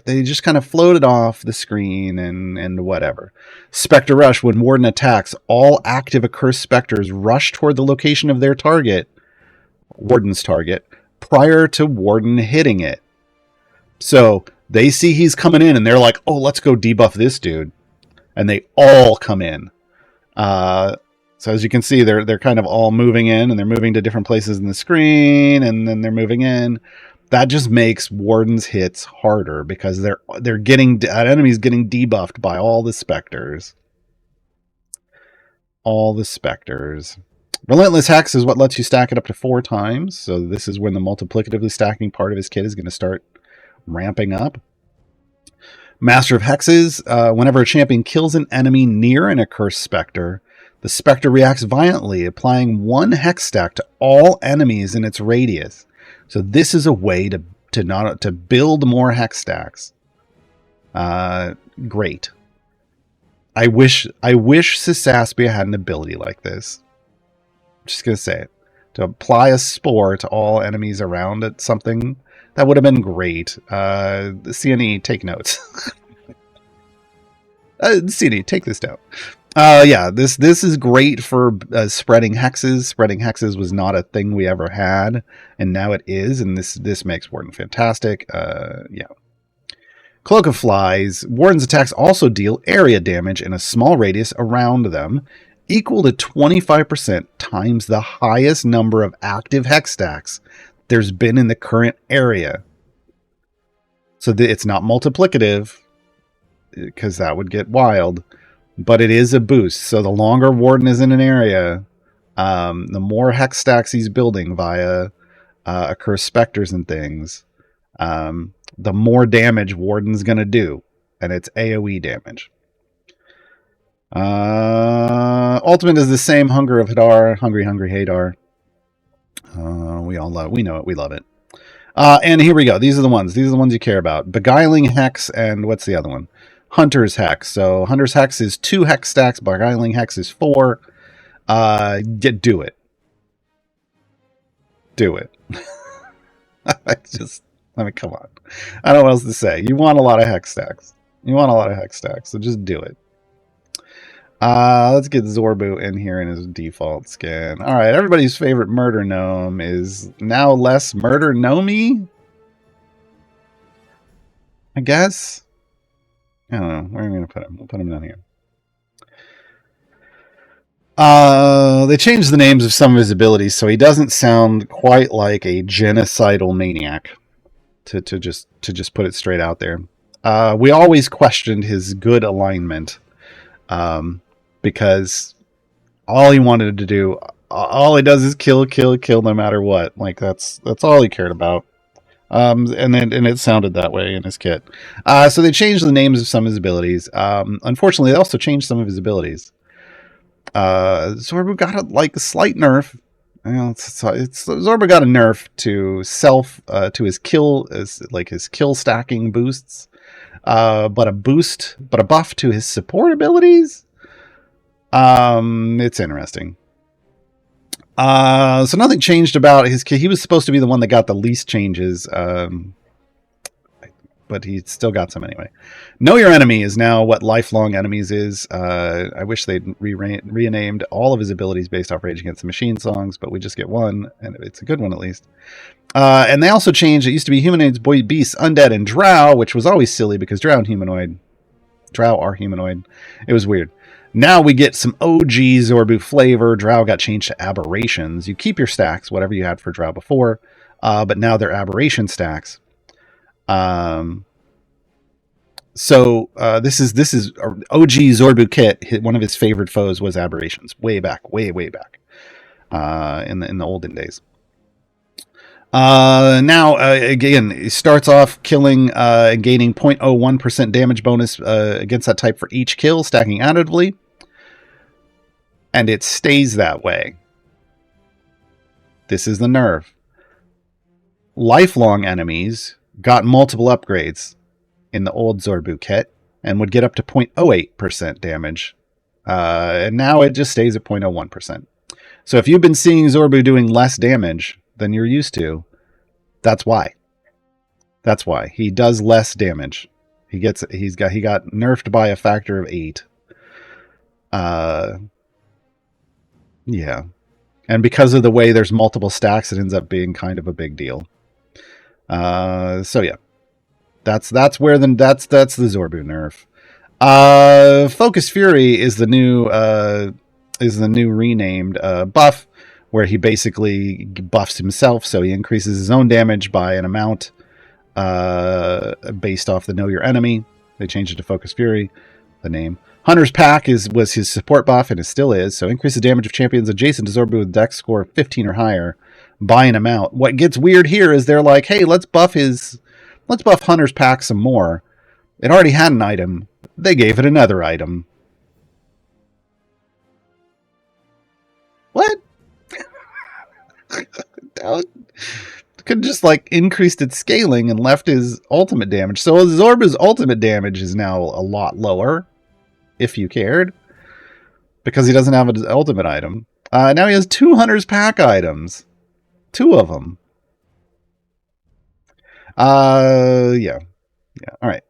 they just kind of floated off the screen and whatever. Spectre Rush, when Warden attacks, all active Accursed Spectres rush toward the location of their target, Warden's target, prior to Warden hitting it. So they see he's coming in, and they're like, oh, let's go debuff this dude. And they all come in. So as you can see, they're kind of all moving in, and they're moving to different places in the screen, and then they're moving in. That just makes Warden's hits harder, because they're getting enemies getting debuffed by all the Spectres. All the Spectres. Relentless Hex is what lets you stack it up to 4 times. So this is when the multiplicatively stacking part of his kit is going to start ramping up. Master of Hexes. Whenever a champion kills an enemy near an Accursed Spectre, the Spectre reacts violently, applying 1 Hex stack to all enemies in its radius. So this is a way to build more Hex stacks. Great. I wish Sisaspia had an ability like this. I'm just gonna say it. To apply a spore to all enemies around it, something that would have been great. CNE, take notes. CNE, take this down. Yeah, this is great for spreading hexes. Spreading hexes was not a thing we ever had, and now it is, and this makes Warden fantastic. Yeah. Cloak of Flies. Warden's attacks also deal area damage in a small radius around them, equal to 25% times the highest number of active hex stacks there's been in the current area. So it's not multiplicative, because that would get wild, but it is a boost. So the longer Warden is in an area, the more hex stacks he's building via Accursed Specters and things, the more damage Warden's going to do, and it's AoE damage. Ultimate is the same. Hunger of Hadar. Hungry Hadar. We know it. We love it. And here we go. These are the ones you care about. Beguiling Hex, and what's the other one? Hunter's Hex. So Hunter's Hex is 2 hex stacks. Beguiling Hex is 4. Do it. Do it. I mean, come on. I don't know what else to say. You want a lot of hex stacks. So just do it. Let's get Zorbu in here in his default skin. All right, everybody's favorite murder gnome is now less murder gnomey, I guess. I don't know. Where are we going to put him? We'll put him down here. They changed the names of some of his abilities, so he doesn't sound quite like a genocidal maniac. To just put it straight out there. We always questioned his good alignment, because all he wanted to do, all he does is kill no matter what. Like that's all he cared about. And it sounded that way in his kit. So they changed the names of some of his abilities. Unfortunately, they also changed some of his abilities. Zorbu got a slight nerf. Zorbu got a nerf to his kill, his kill stacking boosts, but a buff to his support abilities. It's interesting. So nothing changed about his kit. He was supposed to be the one that got the least changes, but he still got some anyway. Know Your Enemy is now what Lifelong Enemies is. I wish they'd renamed all of his abilities based off Rage Against the Machine songs, but we just get one, and it's a good one at least. And they also changed, it used to be Humanoids, Boy Beasts, Undead, and Drow, which was always silly because Drow are humanoid. It was weird. Now we get some OG Zorbu flavor. Drow got changed to Aberrations. You keep your stacks, whatever you had for Drow before, but now they're Aberration stacks. So this is OG Zorbu kit. One of his favorite foes was Aberrations, way back in the olden days. Now again, it starts off killing, gaining 0.01% damage bonus against that type for each kill, stacking additively, and it stays that way. This is the nerf. Lifelong enemies got multiple upgrades in the old Zorbu kit and would get up to 0.08% damage. And now it just stays at 0.01%. So if you've been seeing Zorbu doing less damage than you're used to, that's why. He does less damage. He got nerfed by a factor of 8. Yeah. And because of the way there's multiple stacks, it ends up being kind of a big deal. So yeah, that's the Zorbu nerf. Focus Fury is the new renamed buff, where he basically buffs himself, so he increases his own damage by an amount based off the Know Your Enemy. They changed it to Focus Fury, the name. Hunter's Pack was his support buff, and it still is, so increases damage of champions adjacent to Zorbu with dex score of 15 or higher by an amount. What gets weird here is they're like, hey, let's buff Hunter's Pack some more. It already had an item. They gave it another item. What? Could just increased its scaling and left his ultimate damage. So Zorbu's ultimate damage is now a lot lower, if you cared, because he doesn't have an ultimate item. Now he has 2 Hunter's Pack items. 2 of them. Yeah. All right.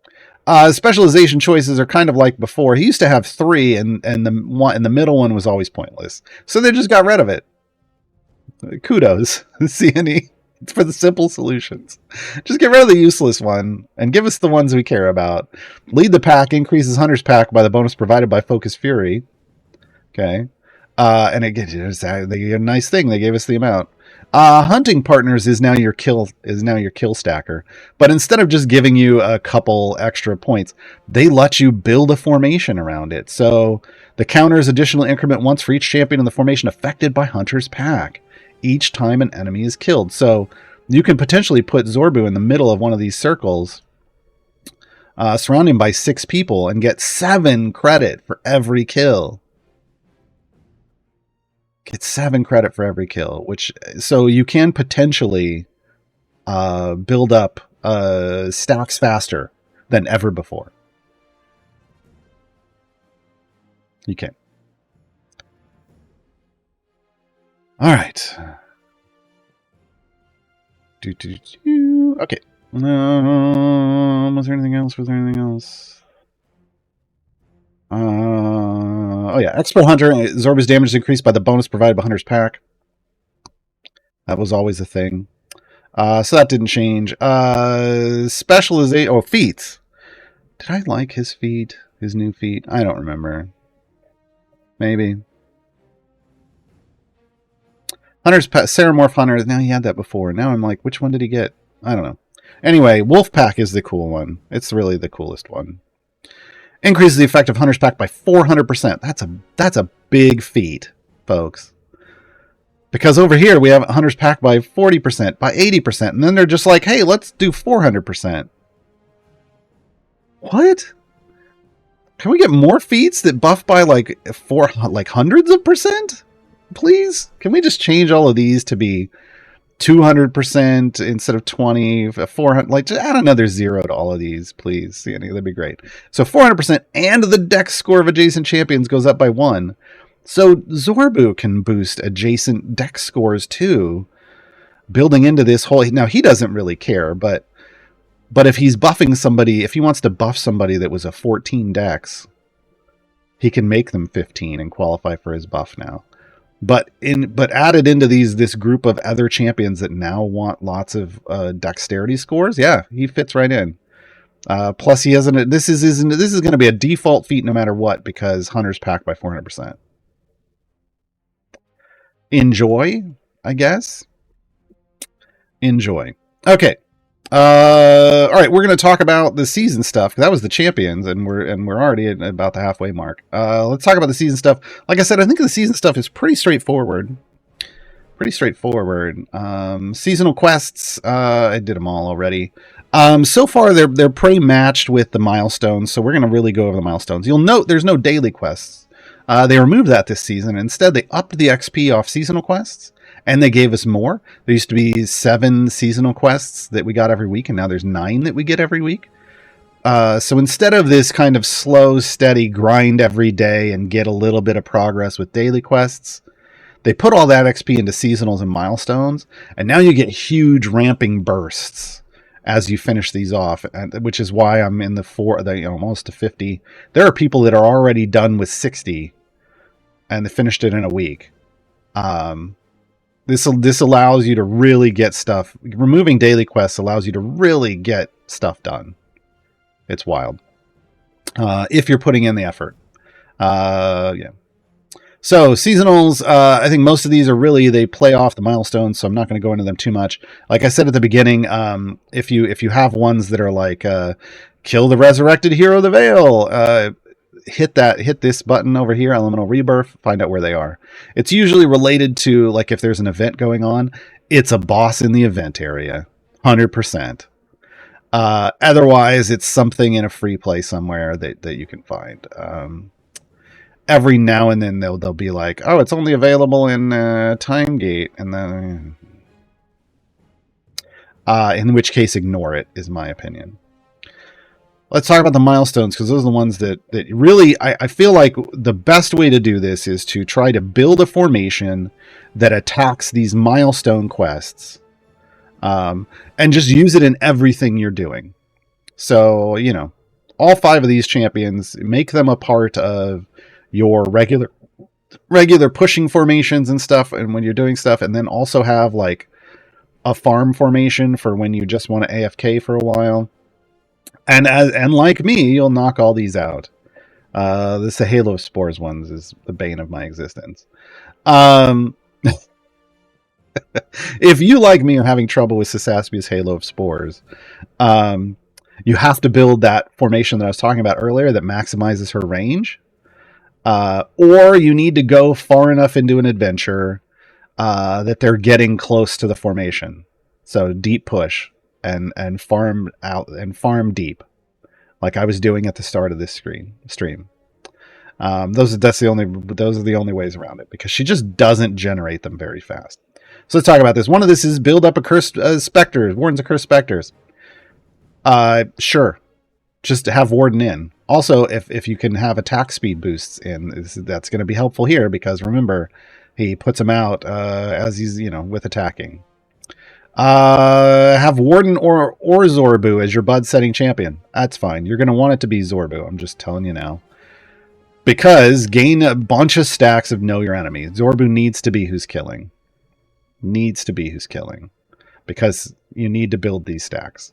Specialization choices are kind of like before. He used to have 3, and the middle one was always pointless. So they just got rid of it. Kudos, CNE, for the simple solutions. Just get rid of the useless one and give us the ones we care about. Lead the pack increases Hunter's pack by the bonus provided by Focus Fury. Okay. And again, they get a nice thing. They gave us the amount. Hunting partners is now your kill stacker, but instead of just giving you a couple extra points, they let you build a formation around it. So the counters additional increment once for each champion in the formation affected by Hunter's pack each time an enemy is killed. So you can potentially put Zorbu in the middle of one of these circles, surround him by 6 people, and get 7 credit for every kill. Get 7 credit for every kill, so you can potentially build up stacks faster than ever before. You can. All right. Okay. Was there anything else? Oh yeah, Expert Hunter. Zorbu's damage is increased by the bonus provided by Hunter's pack. That was always a thing. So that didn't change. Specialization. Oh, feats. Did I like his feat? His new feat? I don't remember. Maybe. Hunter's Ceramorph Hunter. Now he had that before. Now I'm like, which one did he get? I don't know. Anyway, Wolf Pack is the cool one. It's really the coolest one. Increases the effect of Hunter's Pack by 400%. That's a big feat, folks. Because over here we have Hunter's Pack by 40%, by 80%, and then they're just like, hey, let's do 400%. What? Can we get more feats that buff by like hundreds of percent? Please? Can we just change all of these to be 200% instead of 20, 400, like just add another 0 to all of these, please. Yeah, that'd be great. So 400%, and the dex score of adjacent champions goes up by 1. So Zorbu can boost adjacent dex scores too, building into this whole. Now he doesn't really care, but if he's buffing somebody, if he wants to buff somebody that was a 14 dex, he can make them 15 and qualify for his buff now. But added into this group of other champions that now want lots of dexterity scores, yeah, he fits right in. Plus, he hasn't. This is going to be a default feat no matter what, because Hunter's packed by 400%. Enjoy, I guess. Enjoy. Okay. All right, we're going to talk about the season stuff. That was the champions, and we're already at about the halfway mark. Let's talk about the season stuff. Like I said, I think the season stuff is pretty straightforward. Seasonal quests, I did them all already. So far, they're pretty matched with the milestones, so we're going to really go over the milestones. You'll note there's no daily quests. They removed that this season. Instead, they upped the XP off seasonal quests. And they gave us more. There used to be 7 seasonal quests that we got every week, and now there's 9 that we get every week. So instead of this kind of slow, steady grind every day and get a little bit of progress with daily quests, they put all that XP into seasonals and milestones, and now you get huge ramping bursts as you finish these off, which is why I'm in the almost to 50. There are people that are already done with 60, and they finished it in a week. This allows you to really get stuff. Removing daily quests allows you to really get stuff done. It's wild. If you're putting in the effort. Yeah. So seasonals, I think most of these are really, they play off the milestones, so I'm not going to go into them too much. Like I said at the beginning, if you have ones that are like kill the resurrected hero of the Veil, hit this button over here, Elemental Rebirth, find out where they are. It's usually related to, like, if there's an event going on, it's a boss in the event area, 100%. Otherwise, it's something in a free play somewhere that you can find. Every now and then they'll be like, oh, it's only available in Time Gate, and then in which case ignore it, is my opinion. Let's talk about the milestones, because those are the ones that really, I feel like the best way to do this is to try to build a formation that attacks these milestone quests, and just use it in everything you're doing. So, all 5 of these champions, make them a part of your regular pushing formations and stuff, and when you're doing stuff, and then also have like a farm formation for when you just want to AFK for a while. And like me, you'll knock all these out. The Halo of Spores ones is the bane of my existence. If you, like me, are having trouble with Sisaspia's Halo of Spores, you have to build that formation that I was talking about earlier that maximizes her range. Or you need to go far enough into an adventure that they're getting close to the formation. So deep push and farm out and farm deep, like I was doing at the start of this stream. Those are the only ways around it, because she just doesn't generate them very fast. So let's talk about this. One of this is build up a cursed specters, wardens of cursed specters. Sure, just to have Warden in. Also, if you can have attack speed boosts in, that's going to be helpful here, because remember, he puts them out as he's, with attacking. Have Warden or Zorbu as your bud setting champion. That's fine. You're going to want it to be Zorbu. I'm just telling you now. Because gain a bunch of stacks of know your enemy. Zorbu needs to be who's killing. Because you need to build these stacks.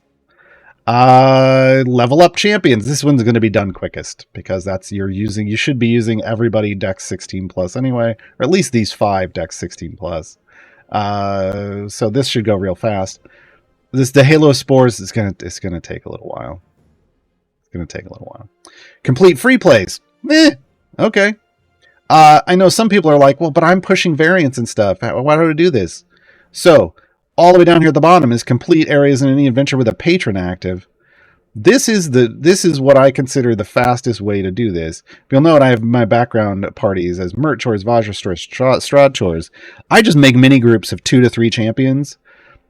Level up champions. This one's going to be done quickest, because you should be using everybody Dex 16 plus anyway, or at least these 5 Dex 16 plus. So this should go real fast. The Halo of Spores is going to take a little while. Complete free plays. Okay. I know some people are like, well, but I'm pushing variants and stuff. Why do I do this? So all the way down here at the bottom is complete areas in any adventure with a patron active. This is what I consider the fastest way to do this. You'll note I have my background parties as Mert Chores, Vajra Chores, Strahd Chores. I just make mini groups of 2 to 3 champions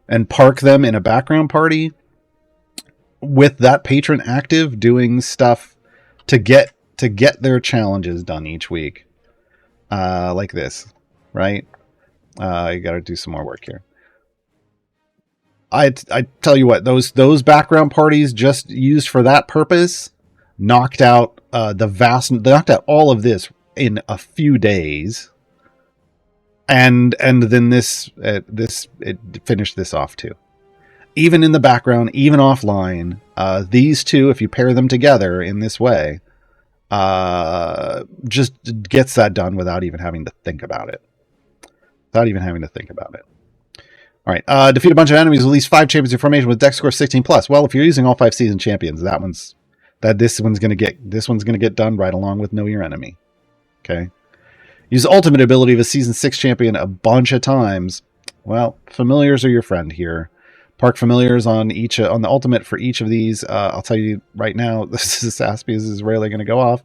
and park them in a background party with that patron active doing stuff to get their challenges done each week. Like this, right? You got to do some more work here. I tell you what, those background parties just used for that purpose knocked out all of this in a few days, and then it finished this off too. Even in the background, even offline, these two, if you pair them together in this way, just gets that done without even having to think about it. All right. Defeat a bunch of enemies with at least 5 champions in formation with dex score 16 plus. Well, if you're using all 5 season champions, this one's gonna get done right along with Know Your Enemy. Okay. Use ultimate ability of a season 6 champion a bunch of times. Well, familiars are your friend here. Park familiars on the ultimate for each of these. I'll tell you right now, this is Sisaspia's is rarely going to go off,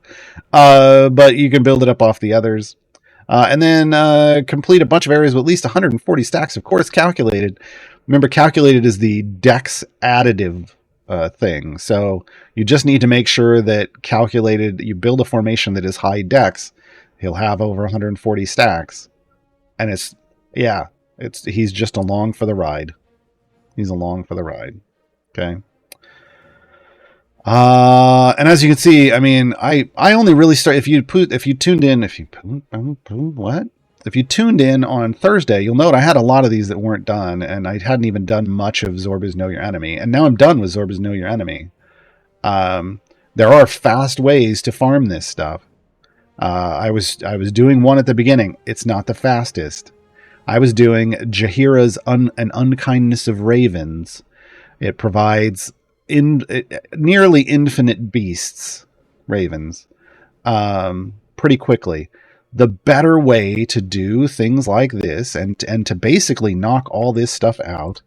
but you can build it up off the others. And then complete a bunch of areas with at least 140 stacks of Corth calculated. Remember, calculated is the dex additive thing. So you just need to make sure that calculated, you build a formation that is high dex. He'll have over 140 stacks. And he's just along for the ride. Okay. And as you can see, I mean, I only really start if you tuned in on Thursday, you'll note I had a lot of these that weren't done, and I hadn't even done much of Zorbu's Know Your Enemy, and now I'm done with Zorbu's Know Your Enemy. There are fast ways to farm this stuff. I was doing one at the beginning. It's not the fastest. I was doing Jaheira's An Unkindness of Ravens. It provides nearly infinite beasts, ravens, pretty quickly. The better way to do things like this and to basically knock all this stuff out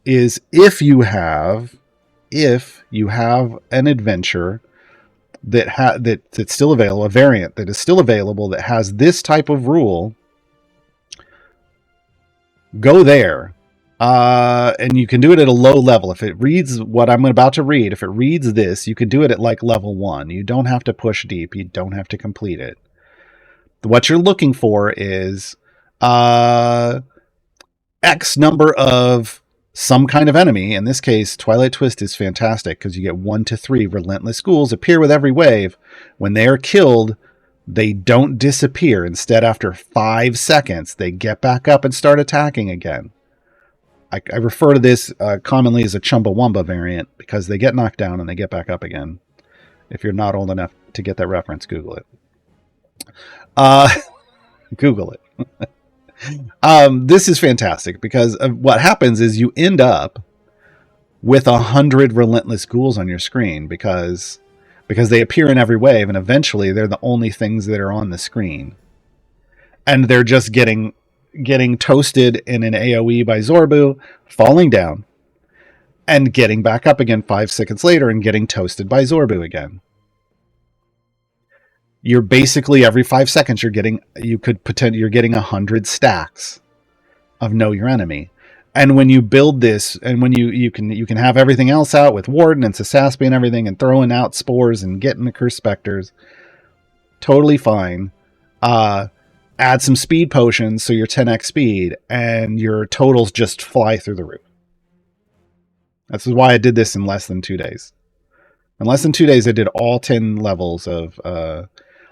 is if you have an adventure that's still available, a variant that is still available that has this type of rule. Go there. And you can do it at a low level. If it reads what I'm about to read, if it reads this, you can do it at like level 1. You don't have to push deep. You don't have to complete it. What you're looking for is X number of some kind of enemy. In this case, Twilight Twist is fantastic because you get 1 to 3 relentless ghouls appear with every wave. When they are killed, they don't disappear. Instead, after 5 seconds, they get back up and start attacking again. I refer to this commonly as a Chumbawamba variant because they get knocked down and they get back up again. If you're not old enough to get that reference, Google it. Google it. This is fantastic because what happens is you end up with 100 relentless ghouls on your screen because they appear in every wave, and eventually they're the only things that are on the screen. And they're just getting toasted in an AoE by Zorbu, falling down, and getting back up again 5 seconds later and getting toasted by Zorbu again. You're basically every 5 seconds you're getting 100 stacks of Know Your Enemy. And when you build this, and when you can have everything else out with Warden and Sisaspia and everything, and throwing out spores and getting the Cursed Specters, totally fine. Add some speed potions so you're 10x speed, and your totals just fly through the roof. This is why I did this in less than 2 days. In less than 2 days, I did all 10 levels of...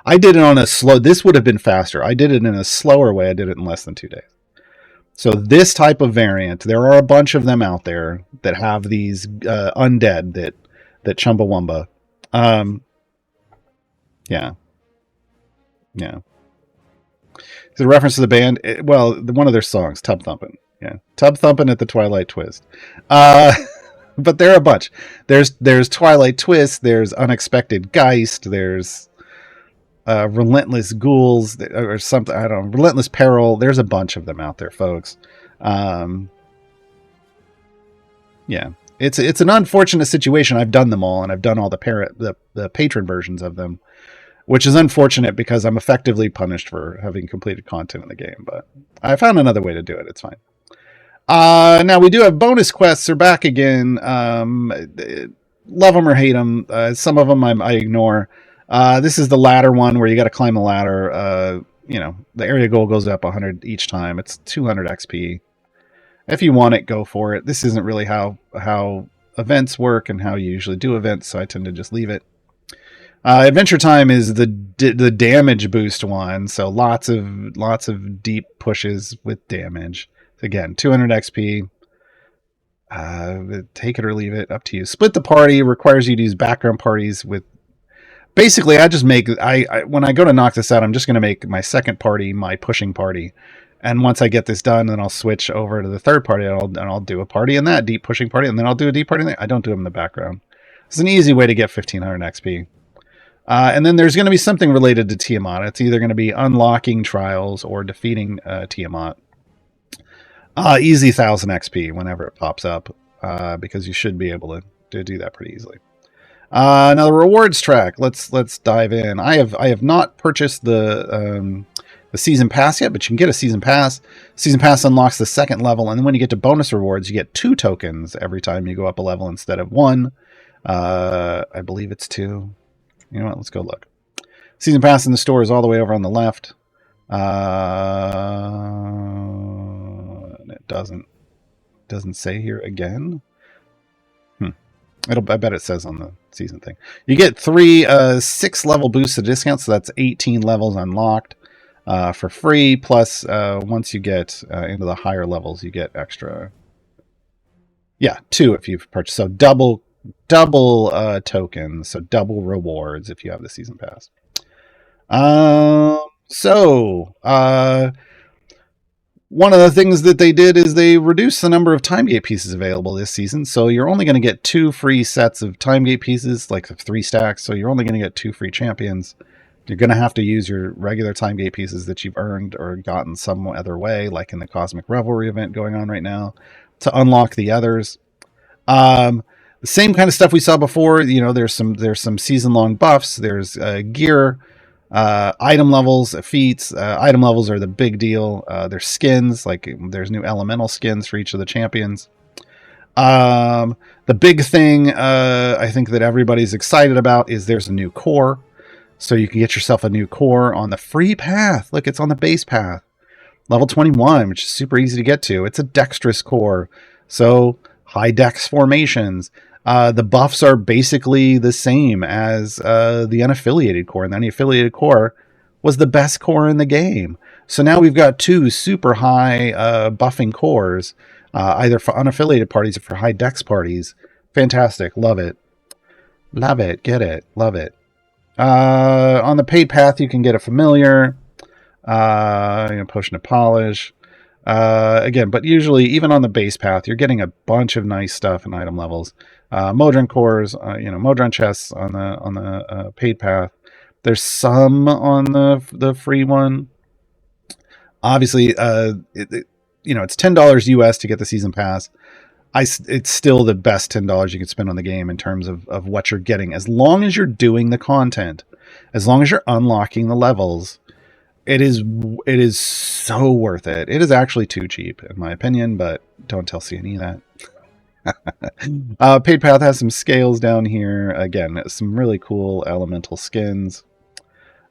I did it on a slow... This would have been faster. I did it in a slower way. I did it in less than 2 days. So this type of variant, there are a bunch of them out there that have these undead that Chumbawamba. Yeah. It's a reference to the band. One of their songs, Tub Thumpin'. Yeah, Tub Thumpin' at the Twilight Twist. But there are a bunch. There's Twilight Twist. There's Unexpected Geist. There's Relentless Ghouls or something. I don't know. Relentless Peril. There's a bunch of them out there, folks. Yeah, it's an unfortunate situation. I've done them all, and I've done all the patron versions of them, which is unfortunate because I'm effectively punished for having completed content in the game. But I found another way to do it. It's fine. Now we do have bonus quests are back again. Love them or hate them. Some of them I ignore. This is the ladder one where you got to climb the ladder. The area goal goes up 100 each time. It's 200 XP. If you want it, go for it. This isn't really how events work and how you usually do events, so I tend to just leave it. Adventure Time is the damage boost one, so lots of deep pushes with damage. Again, 200 XP. Take it or leave it, up to you. Split the party requires you to use background parties with. Basically, I just make when I go to knock this out, I'm just going to make my second party my pushing party, and once I get this done, then I'll switch over to the third party, and I'll do a party in that deep pushing party, and then I'll do a deep party in there. I don't do them in the background. It's an easy way to get 1500 XP. And then there's going to be something related to Tiamat. It's either going to be unlocking trials or defeating Tiamat. Easy 1000 XP whenever it pops up, because you should be able to do that pretty easily. Now the rewards track. Let's dive in. I have not purchased the season pass yet, but you can get a season pass. Season pass unlocks the second level, and then when you get to bonus rewards, you get 2 tokens every time you go up a level instead of 1. I believe it's 2. You know what? Let's go look. Season pass in the store is all the way over on the left. And it doesn't say here again. I bet it says on the season thing. You get 3 6-level boosted discounts, so that's 18 levels unlocked for free. Plus, once you get into the higher levels, you get extra. Yeah, 2 if you've purchased. So double tokens, so double rewards if you have the season pass. One of the things that they did is they reduced the number of time gate pieces available this season. So you're only going to get 2 free sets of time gate pieces, like 3 stacks. So you're only going to get 2 free champions. You're going to have to use your regular time gate pieces that you've earned or gotten some other way, like in the Cosmic Revelry event going on right now, to unlock the others. The same kind of stuff we saw before. There's some season-long buffs. There's gear. Item levels, feats. Item levels are the big deal. There's skins, like there's new elemental skins for each of the champions. The big thing I think that everybody's excited about is there's a new core. So you can get yourself a new core on the free path. Look, it's on the base path. Level 21, which is super easy to get to. It's a dexterous core. So high dex formations. The buffs are basically the same as the unaffiliated core, and the unaffiliated core was the best core in the game. So now we've got two super high buffing cores, either for unaffiliated parties or for high dex parties. Fantastic. Love it. Love it. Get it. Love it. On the paid path, you can get a familiar, potion of polish. Again, but usually, even on the base path, you're getting a bunch of nice stuff and item levels. Modron cores, Modron chests on the paid path. There's some on the free one. Obviously, it's $10 US to get the season pass. It's still the best $10 you can spend on the game in terms of what you're getting, as long as you're doing the content, as long as you're unlocking the levels. It is so worth it. It is actually too cheap, in my opinion, but don't tell CNE that. Paid Path has some scales down here. Again, some really cool elemental skins.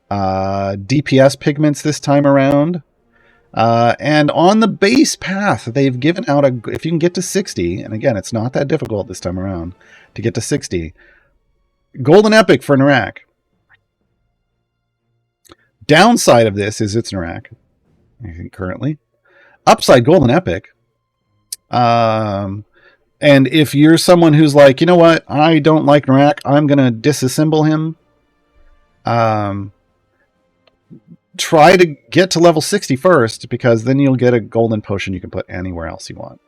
DPS pigments this time around. And on the base path, they've given out if you can get to 60, and again, it's not that difficult this time around to get to 60. Golden Epic for Nrakk. Downside of this is it's Nrakk, I think, currently. Upside, Golden Epic. And if you're someone who's like, you know what, I don't like Nrakk, I'm going to disassemble him. Try to get to level 60 first, because then you'll get a golden potion you can put anywhere else you want.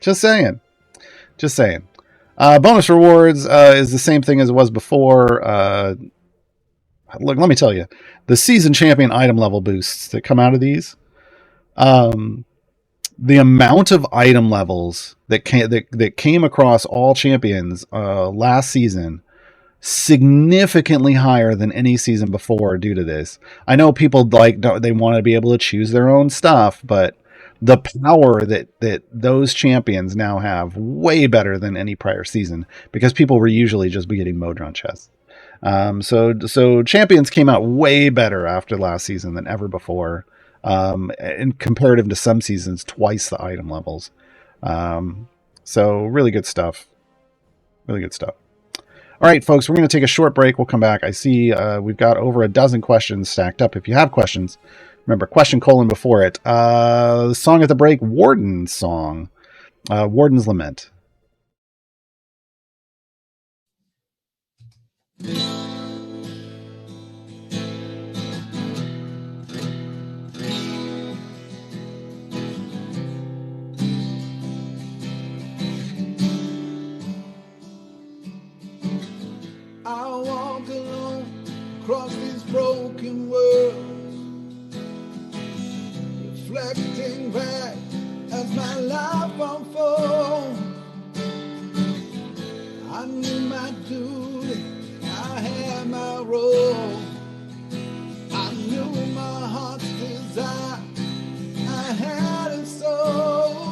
Just saying. Bonus rewards is the same thing as it was before. Look, let me tell you, the season champion item level boosts that come out of these, the amount of item levels that came across all champions last season, significantly higher than any season before due to this. I know people they want to be able to choose their own stuff, but the power that those champions now have, way better than any prior season, because people were usually just getting Modron chests. So champions came out way better after last season than ever before. In comparative to some seasons, twice the item levels. So really good stuff. Really good stuff. All right, folks, we're going to take a short break. We'll come back. I see we've got over a dozen questions stacked up. If you have questions, remember, question : before it. The song at the break, Warden's song. Warden's Lament. I walk alone across these broken worlds, reflecting back as my life unfolds. I knew my duty, I had my role. I knew my heart's desire, I had it so.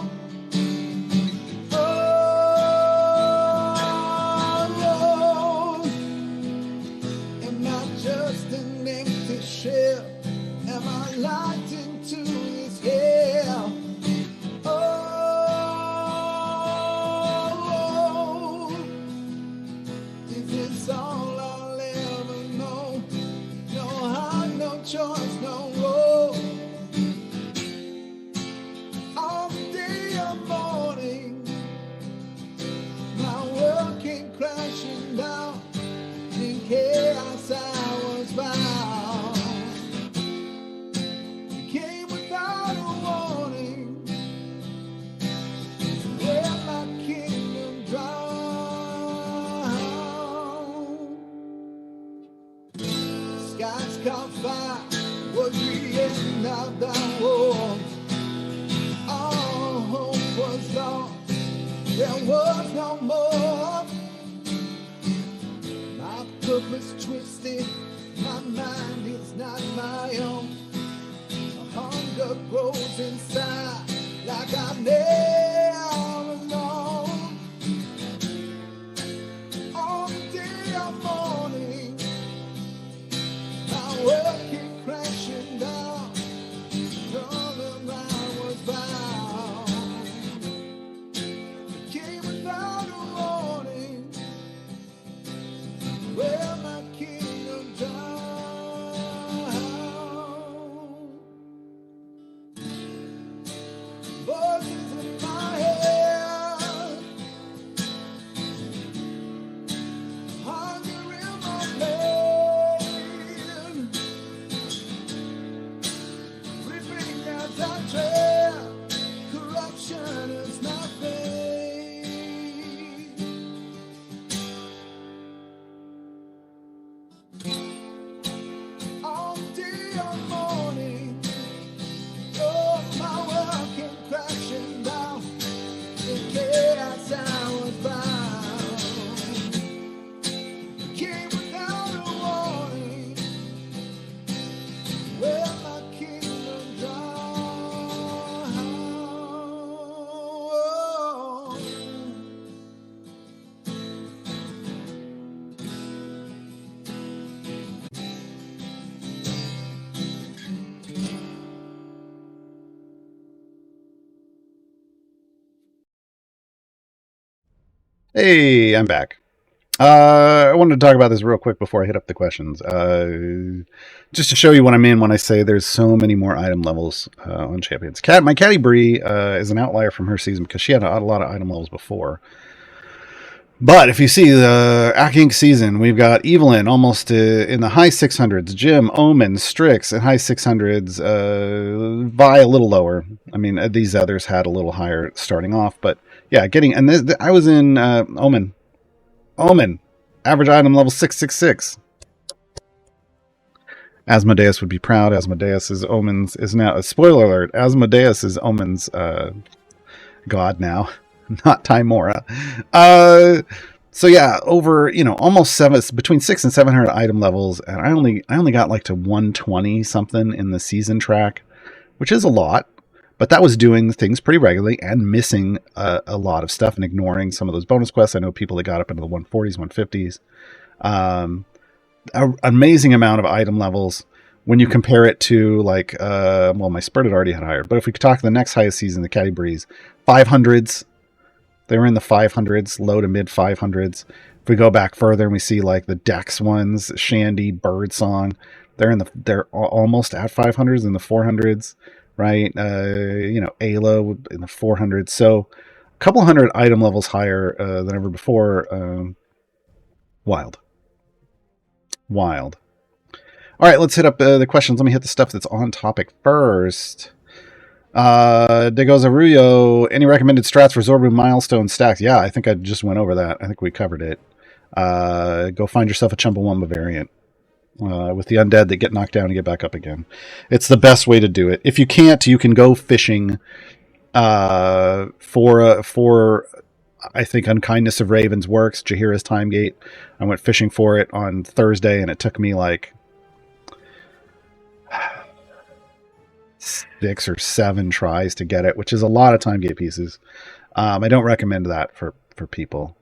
Am I locked into his hell? Oh, is this all I'll ever know? No heart, no choice, no road. All day or morning, my world came crashing down. In chaos I was bound. Caught fire, was the end of the war. All hope was lost, there was no more. My purpose twisted, my mind is not my own. A hunger grows inside, like I'm never alone. All day or morning, world came crashing down, all around was bound. Hey, I'm back. I wanted to talk about this real quick before I hit up the questions. Just to show you what I mean when I say there's so many more item levels on Champions. My Caddy Bree is an outlier from her season because she had a lot of item levels before. But if you see the Ak Inc. season, we've got Evelyn almost in the high 600s, Jim, Omen, Strix in high 600s, Vi a little lower. I mean, these others had a little higher starting off, but yeah, I was in Omen. Average item level 666. Asmodeus would be proud. Asmodeus is Omen's, is now, spoiler alert, Asmodeus is Omen's god now. Not Timora. So yeah, over almost between 600 and 700 item levels, and I only got like to 120 something in the season track, which is a lot. But that was doing things pretty regularly and missing a lot of stuff and ignoring some of those bonus quests. I know people that got up into the 140s, 150s. An amazing amount of item levels when you compare it to like my Spurt had already had higher, but if we could talk the next highest season, the Caddy Breeze, 500s. They were in the 500s, low to mid 500s. If we go back further and we see like the Dex ones, Shandy, Birdsong, they're almost at 500s in the 400s, right? Ayla in the 400s. So a couple hundred item levels higher than ever before. Wild. All right, let's hit up the questions. Let me hit the stuff that's on topic first. Degozaruyo, any recommended strats for Zorbu milestone stacks? Yeah, I think I just went over that. I think we covered it. Go find yourself a Chumbawamba variant with the undead that get knocked down and get back up again. It's the best way to do it. If you can't, you can go fishing for I think Unkindness of Ravens works. Jaheira's Time Gate. I went fishing for it on Thursday, and it took me like 6 or 7 tries to get it, which is a lot of time gate pieces. I don't recommend that for people,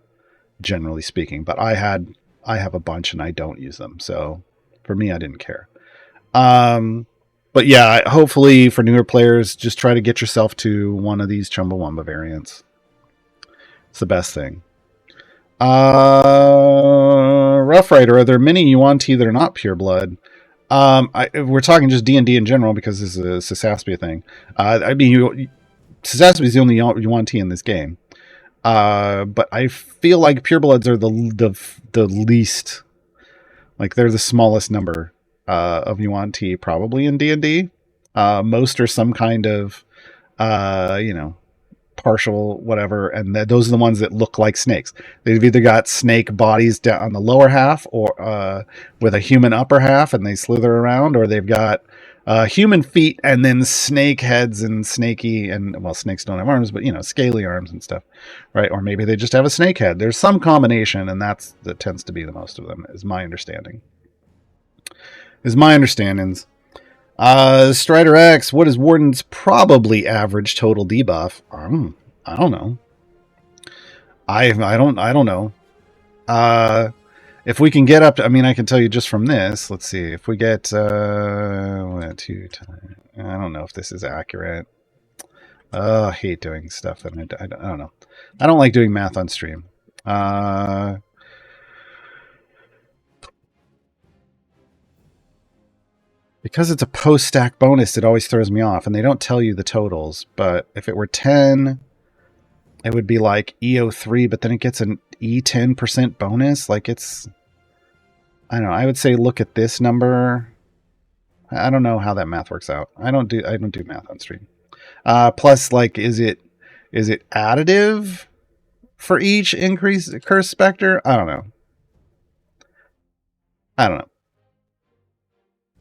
generally speaking, but I have a bunch and I don't use them, so for me, I didn't care. But yeah, hopefully for newer players, just try to get yourself to one of these Chumbawamba variants. It's the best thing. Rough Rider, are there many Yuan-Ti that are not pure blood? We're talking just D&D in general because this is a Sisaspia thing. Sisaspia is the only Yuan-Ti in this game. But I feel like purebloods are the least, like they're the smallest number of Yuan-Ti probably in D&D. Most are some kind of, partial whatever, and those are the ones that look like snakes. They've either got snake bodies down on the lower half or with a human upper half and they slither around, or they've got human feet and then snake heads and snaky, and well, snakes don't have arms, but scaly arms and stuff, right? Or maybe they just have a snake head. There's some combination, and that tends to be the most of them, is my understandings. Strider X, what is Warden's probably average total debuff? I don't know. I don't know. If we can get up to, I can tell you just from this. Let's see if we get 2 times. I don't know if this is accurate. I hate doing stuff that I don't know. I don't like doing math on stream. Because it's a post-stack bonus, it always throws me off, and they don't tell you the totals. But if it were 10, it would be like EO3, but then it gets an E10% bonus. Like it's, I don't know. I would say look at this number. I don't know how that math works out. I don't do math on stream. Plus, like, is it additive for each increase curse specter? I don't know.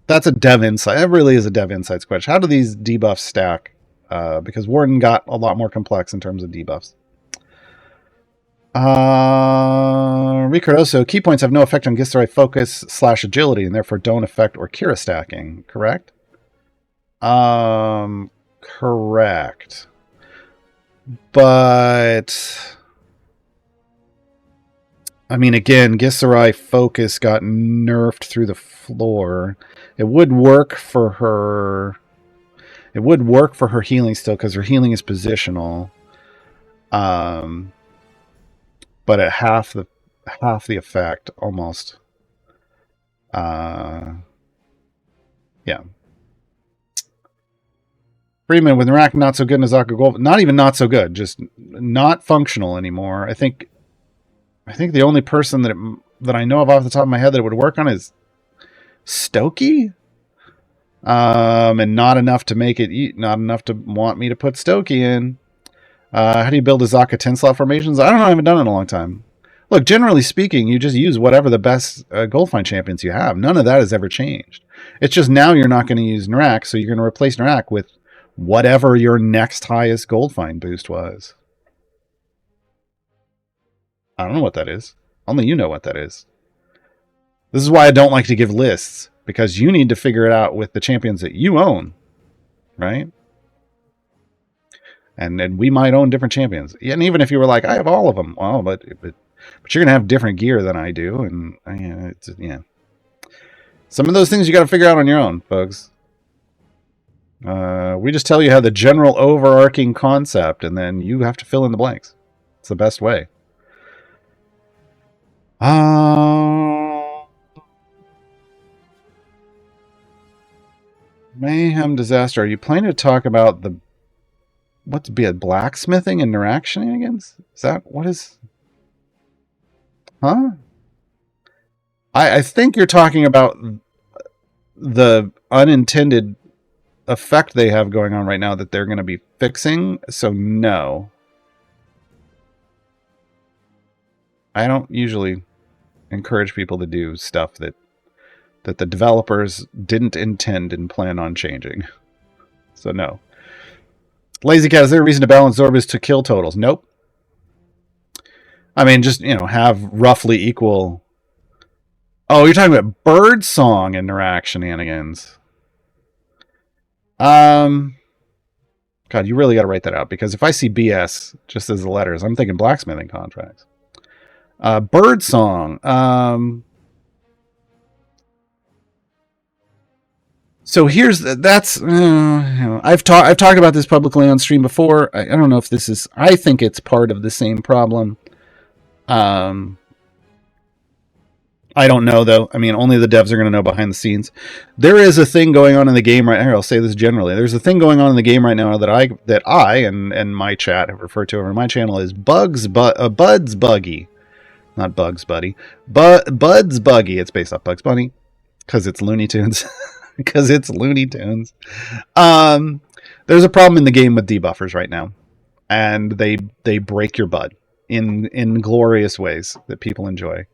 That's a dev insight. That really is a dev insights question. How do these debuffs stack? Because Warden got a lot more complex in terms of debuffs. Ricardoso, key points have no effect on Githzerai focus / agility, and therefore don't affect Orkira stacking. Correct? Correct. But again, Githzerai focus got nerfed through the floor. It would work for her. It would work for her healing still, because her healing is positional. But but at half the effect almost. Yeah. Freeman with Nrakk not so good, Nazaka Gold, not even not so good, just not functional anymore. I think the only person that I know of off the top of my head that it would work on is Stokey. And not enough to make it, not enough to want me to put Stokey in. How do you build a Zaka 10 slot formations? I don't know. I haven't done it in a long time. Look, generally speaking, you just use whatever the best gold find champions you have. None of that has ever changed. It's just now you're not going to use Nrakk, so you're going to replace Nrakk with whatever your next highest gold find boost was. I don't know what that is. Only you know what that is. This is why I don't like to give lists, because you need to figure it out with the champions that you own, right? And we might own different champions. And even if you were like, I have all of them, well, but you're going to have different gear than I do. And yeah. Some of those things you got to figure out on your own, folks. We just tell you how the general overarching concept, and then you have to fill in the blanks. It's the best way. Mayhem Disaster. Are you planning to talk about what's be a blacksmithing and Nrakk shenanigans? Is that what is? Huh? I think you're talking about the unintended effect they have going on right now that they're going to be fixing. So no. I don't usually encourage people to do stuff that the developers didn't intend and plan on changing. So no. Lazy Cat, is there a reason to balance Zorbu's to kill totals? Nope. I mean, just, have roughly equal... Oh, you're talking about Birdsong and Nrakk shenanigans. God, you really got to write that out, because if I see BS just as the letters, I'm thinking blacksmithing contracts. Birdsong. So that's I've talked about this publicly on stream before. I don't know if this is. I think it's part of the same problem. I don't know though. I mean, only the devs are going to know behind the scenes. There is a thing going on in the game right now. I'll say this generally. There's a thing going on in the game right now that I and my chat have referred to over my channel as Bud's Buggy, not Bugs Buddy, but Bud's Buggy. It's based off Bugs Bunny because it's Looney Tunes. Because it's Looney Tunes. There's a problem in the game with debuffers right now, and they break your bud in glorious ways that people enjoy.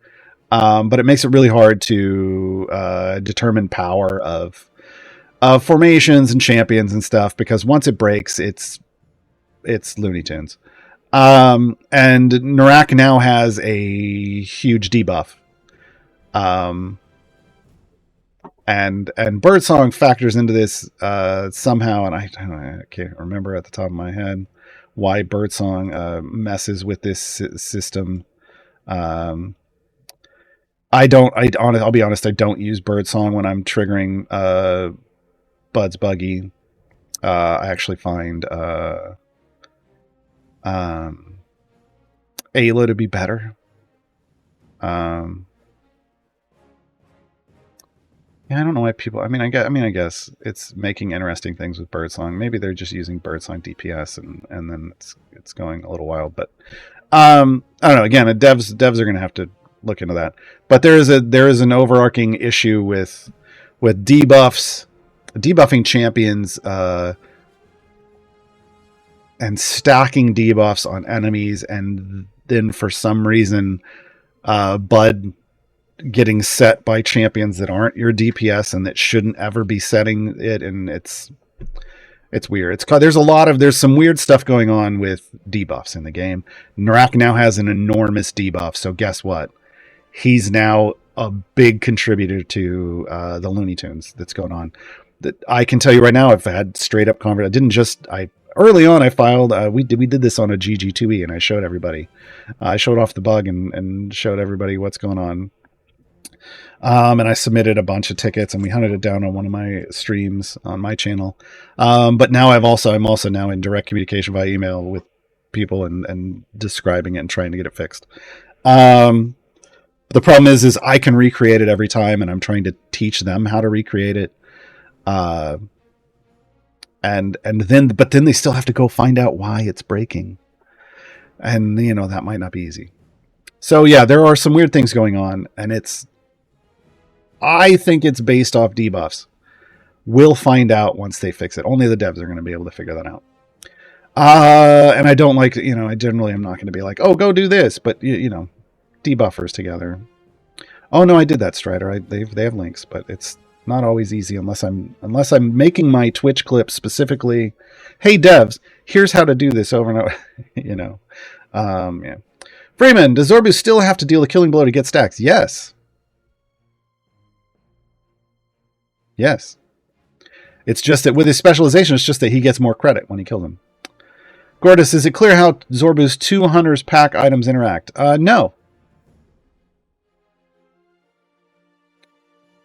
But it makes it really hard to determine power of formations and champions and stuff, because once it breaks, it's Looney Tunes. And Nrakk now has a huge debuff. And Birdsong factors into this somehow, and I can't remember at the top of my head why Birdsong messes with this system. I'll be honest, I don't use Birdsong when I'm triggering Bud's Buggy. I actually find Ayla to be better. Yeah, I don't know why people. I guess it's making interesting things with Birdsong. Maybe they're just using Birdsong DPS, and then it's going a little wild. But I don't know. Again, devs are going to have to look into that. But there is an overarching issue with debuffing champions, and stacking debuffs on enemies, and then for some reason, Bud getting set by champions that aren't your DPS and that shouldn't ever be setting it, and it's weird. There's some weird stuff going on with debuffs in the game. Nrakk now has an enormous debuff, so guess what? He's now a big contributor to the Looney Tunes that's going on. That I can tell you right now, I've had straight up early on I filed. We did this on a GG2E, and I showed everybody. I showed off the bug and showed everybody what's going on. And I submitted a bunch of tickets, and we hunted it down on one of my streams on my channel. But now I'm also now in direct communication via email with people and describing it and trying to get it fixed. The problem is I can recreate it every time, and I'm trying to teach them how to recreate it. And then they still have to go find out why it's breaking, and that might not be easy. So yeah, there are some weird things going on, and I think it's based off debuffs. We'll find out once they fix it. Only the devs are going to be able to figure that out. And I don't like, I generally am not going to be like, oh, go do this, but debuffers together. Oh no, I did that, Strider. They have links, but it's not always easy unless I'm making my Twitch clip specifically. Hey devs, here's how to do this over and over. Yeah. Freeman, does Zorbu still have to deal a killing blow to get stacks? Yes. Yes. It's just that with his specialization, it's just that he gets more credit when he kills him. Gordis, is it clear how Zorbu's 2 Hunters pack items interact? No.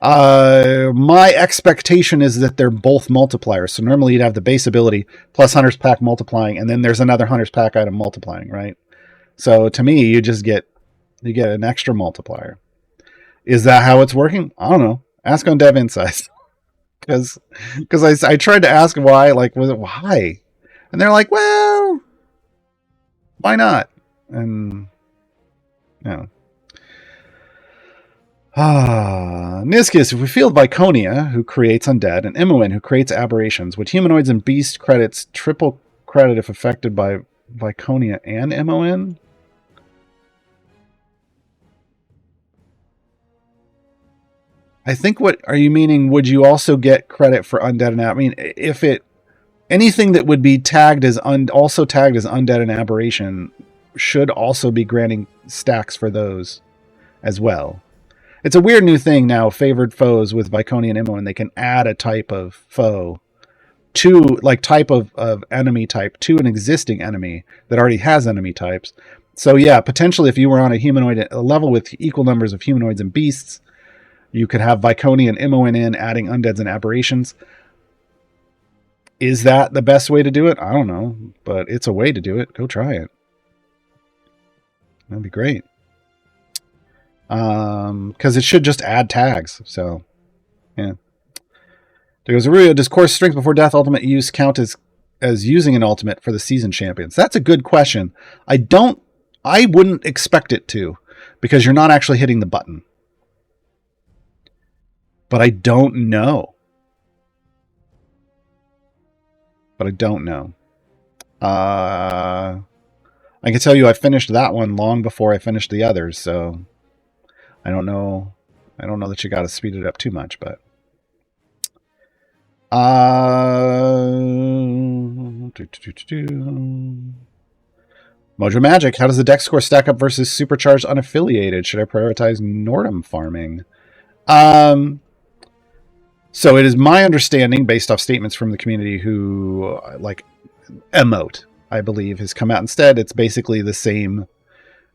My expectation is that they're both multipliers. So normally you'd have the base ability plus Hunter's Pack multiplying, and then there's another Hunter's Pack item multiplying, right? So to me, you get an extra multiplier. Is that how it's working? I don't know. Ask on Dev Insights. Because I tried to ask why, why? And they're like, well, why not? And Niscus, if we field Viconia, who creates undead, and Imoen, who creates aberrations, would humanoids and beast credits triple credit if affected by Viconia and Imoen? I think what are you meaning? Would you also get credit for undead and I mean, if anything that would be tagged as also tagged as undead and aberration should also be granting stacks for those as well. It's a weird new thing now. Favored foes with Viconia and Imoen, they can add a type of foe to type of enemy type to an existing enemy that already has enemy types. So yeah, potentially if you were on a level with equal numbers of humanoids and beasts, you could have Viconia and Imoen in, adding undeads and aberrations. Is that the best way to do it? I don't know, but it's a way to do it. Go try it. That'd be great. Because it should just add tags. So, yeah. There goes Aruyo. Does Korth Strength before death ultimate use count as using an ultimate for the season champions? That's a good question. I wouldn't expect it to, because you're not actually hitting the button. But I don't know. I can tell you I finished that one long before I finished the others, so I don't know that you got to speed it up too much, but Mojo Magic, how does the dex score stack up versus supercharged unaffiliated? Should I prioritize Nordum farming? So it is my understanding, based off statements from the community who emote, I believe, has come out instead. It's basically the same.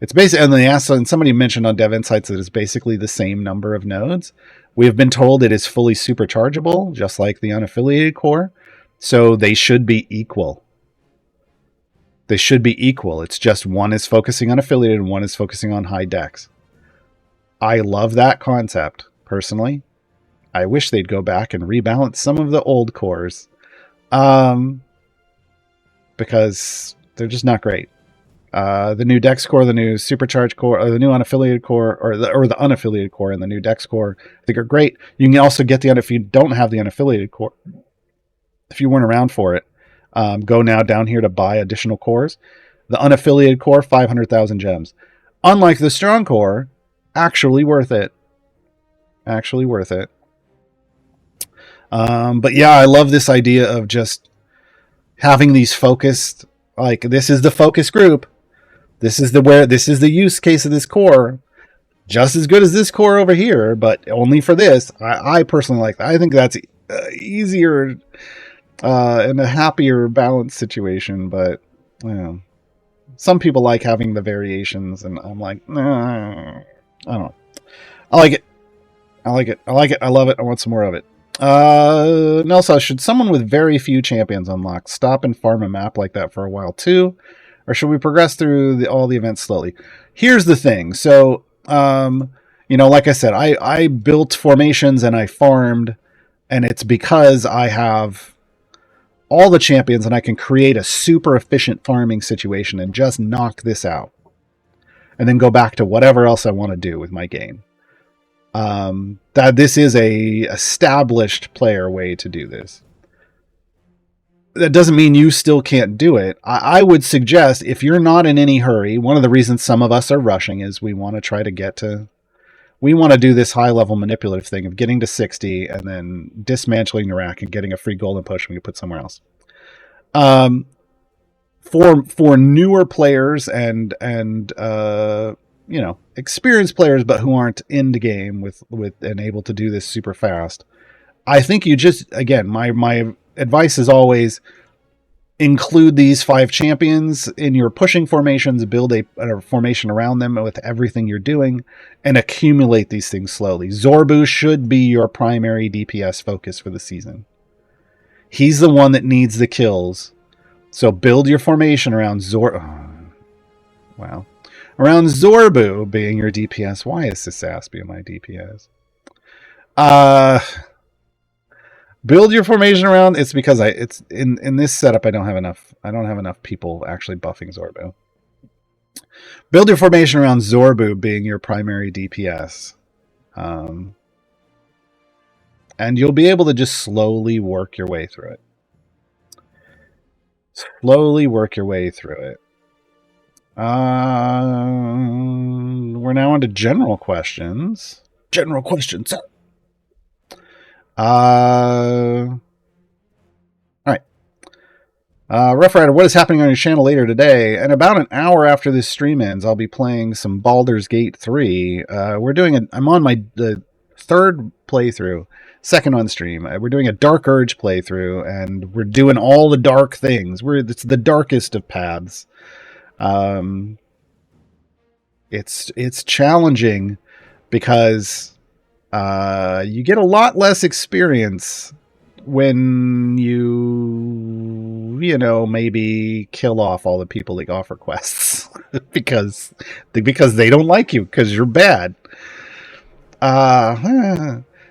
It's basically, and they asked, and somebody mentioned on Dev Insights that it's basically the same number of nodes. We have been told it is fully superchargeable, just like the unaffiliated core. So they should be equal. It's just one is focusing on affiliated and one is focusing on high dex. I love that concept, personally. I wish they'd go back and rebalance some of the old cores. Because they're just not great. The new Dex core, the new Supercharged core, or the new unaffiliated core, or the unaffiliated core and the new Dex core, I think are great. You can also get if you don't have the unaffiliated core, if you weren't around for it, go now down here to buy additional cores. The unaffiliated core, 500,000 gems. Unlike the strong core, actually worth it. But yeah, I love this idea of just having these focused, this is the focus group. This is the use case of this core. Just as good as this core over here, but only for this. I personally like that. I think that's easier and a happier balanced situation, but some people like having the variations, and I'm like, nah, I don't know. I like it. I love it. I want some more of it. Nelsa, should someone with very few champions unlock stop and farm a map like that for a while too? or should we progress through all the events slowly? Here's the thing. So, like I said, I built formations and I farmed, and it's because I have all the champions and I can create a super efficient farming situation and just knock this out. And then go back to whatever else I want to do with my game. That this is a established player way to do this. That doesn't mean you still can't do it. I would suggest, if you're not in any hurry, one of the reasons some of us are rushing is we want to try to get to... We want to do this high-level manipulative thing of getting to 60 and then dismantling Nrakk and getting a free golden push we can put somewhere else. For newer players and experienced players, but who aren't in the game with and able to do this super fast, I think you just, again, my advice is always include these 5 champions in your pushing formations, build a formation around them with everything you're doing, and accumulate these things slowly. Zorbu should be your primary DPS focus for the season. He's the one that needs the kills. So build your formation around around Zorbu being your DPS. Why is Sisaspia my DPS? Build your formation around. It's because it's in this setup. I don't have enough people actually buffing Zorbu. Build your formation around Zorbu being your primary DPS, and you'll be able to just slowly work your way through it. We're now on to general questions. All right. Rough Rider, what is happening on your channel later today? And about an hour after this stream ends, I'll be playing some Baldur's Gate 3. I'm on the third playthrough, second on stream. We're doing a Dark Urge playthrough, and we're doing all the dark things. It's the darkest of paths. It's challenging because you get a lot less experience when you maybe kill off all the people that offer quests because they don't like you because you're bad.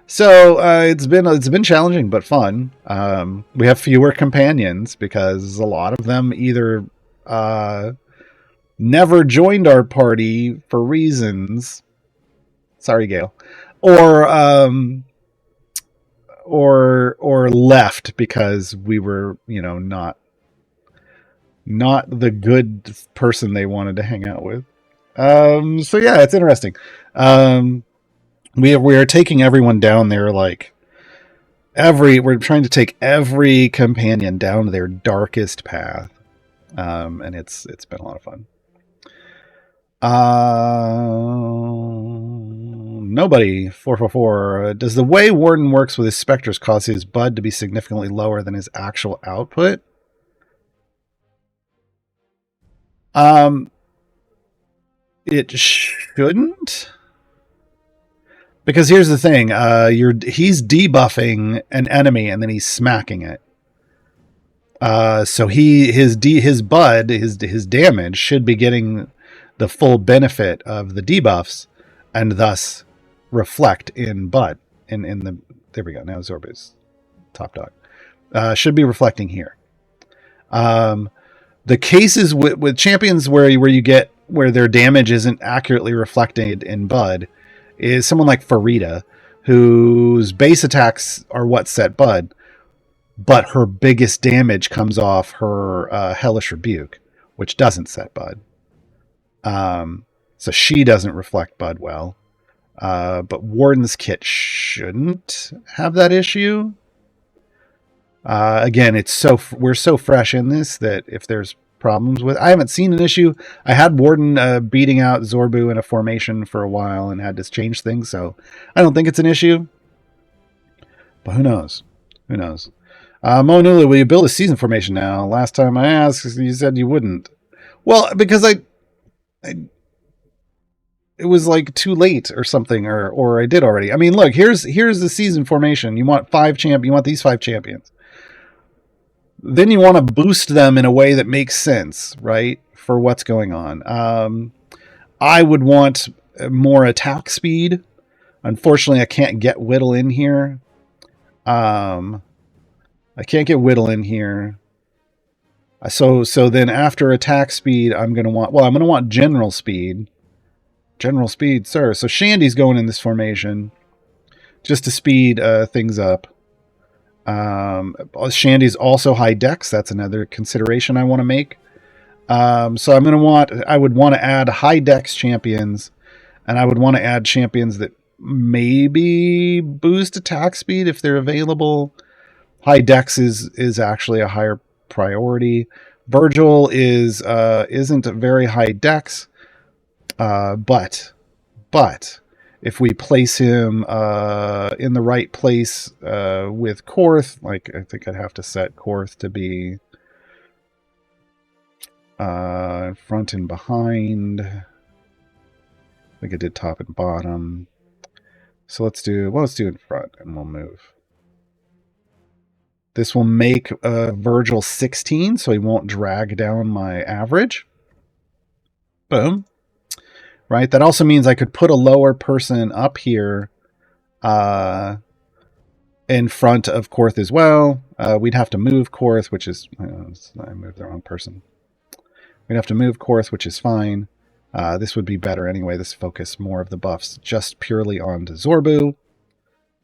So it's been challenging but fun. We have fewer companions because a lot of them either never joined our party for reasons. Sorry, Gail. Or left because we were, not the good person they wanted to hang out with. So yeah, it's interesting. We are taking everyone down there, we're trying to take every companion down their darkest path. And it's been a lot of fun. Nobody 444. Does the way Warden works with his specters cause his bud to be significantly lower than his actual output? It shouldn't. Because here's the thing, he's debuffing an enemy and then he's smacking it. So his damage should be getting the full benefit of the debuffs and thus reflect in Bud. There we go. Now Zorbu's top dog. Should be reflecting here. The cases with champions where their damage isn't accurately reflected in Bud is someone like Farida, whose base attacks are what set Bud, but her biggest damage comes off her Hellish Rebuke, which doesn't set Bud. So she doesn't reflect Bud well. But Warden's kit shouldn't have that issue. Again, we're so fresh in this that if there's problems with, I haven't seen an issue. I had Warden beating out Zorbu in a formation for a while and had to change things, so I don't think it's an issue. But who knows? Monula, will you build a season formation now? Last time I asked, you said you wouldn't. Well, because it was too late or something, or I did already. I mean, look, here's the season formation. You want you want these 5 champions. then you want to boost them in a way that makes sense, right, for what's going on. I would want more attack speed. Unfortunately, I can't get Whittle in here. I can't get Whittle in here. So then after attack speed, I'm going to want general speed. General speed, sir. So Shandy's going in this formation just to speed things up. Shandy's also high dex. That's another consideration I want to make. So I would want to add high dex champions, and I would want to add champions that maybe boost attack speed if they're available. High dex is actually a higher priority. Virgil isn't a very high dex, but if we place him in the right place with Korth, like I think I'd have to set Korth to be front and behind. I think I did top and bottom. So let's do in front, and we'll move. This will make Virgil 16, so he won't drag down my average. Boom. Right? That also means I could put a lower person up here in front of Korth as well. We'd have to move Korth, which is... I moved the wrong person. We'd have to move Korth, which is fine. This would be better anyway. This focus more of the buffs just purely onto Zorbu.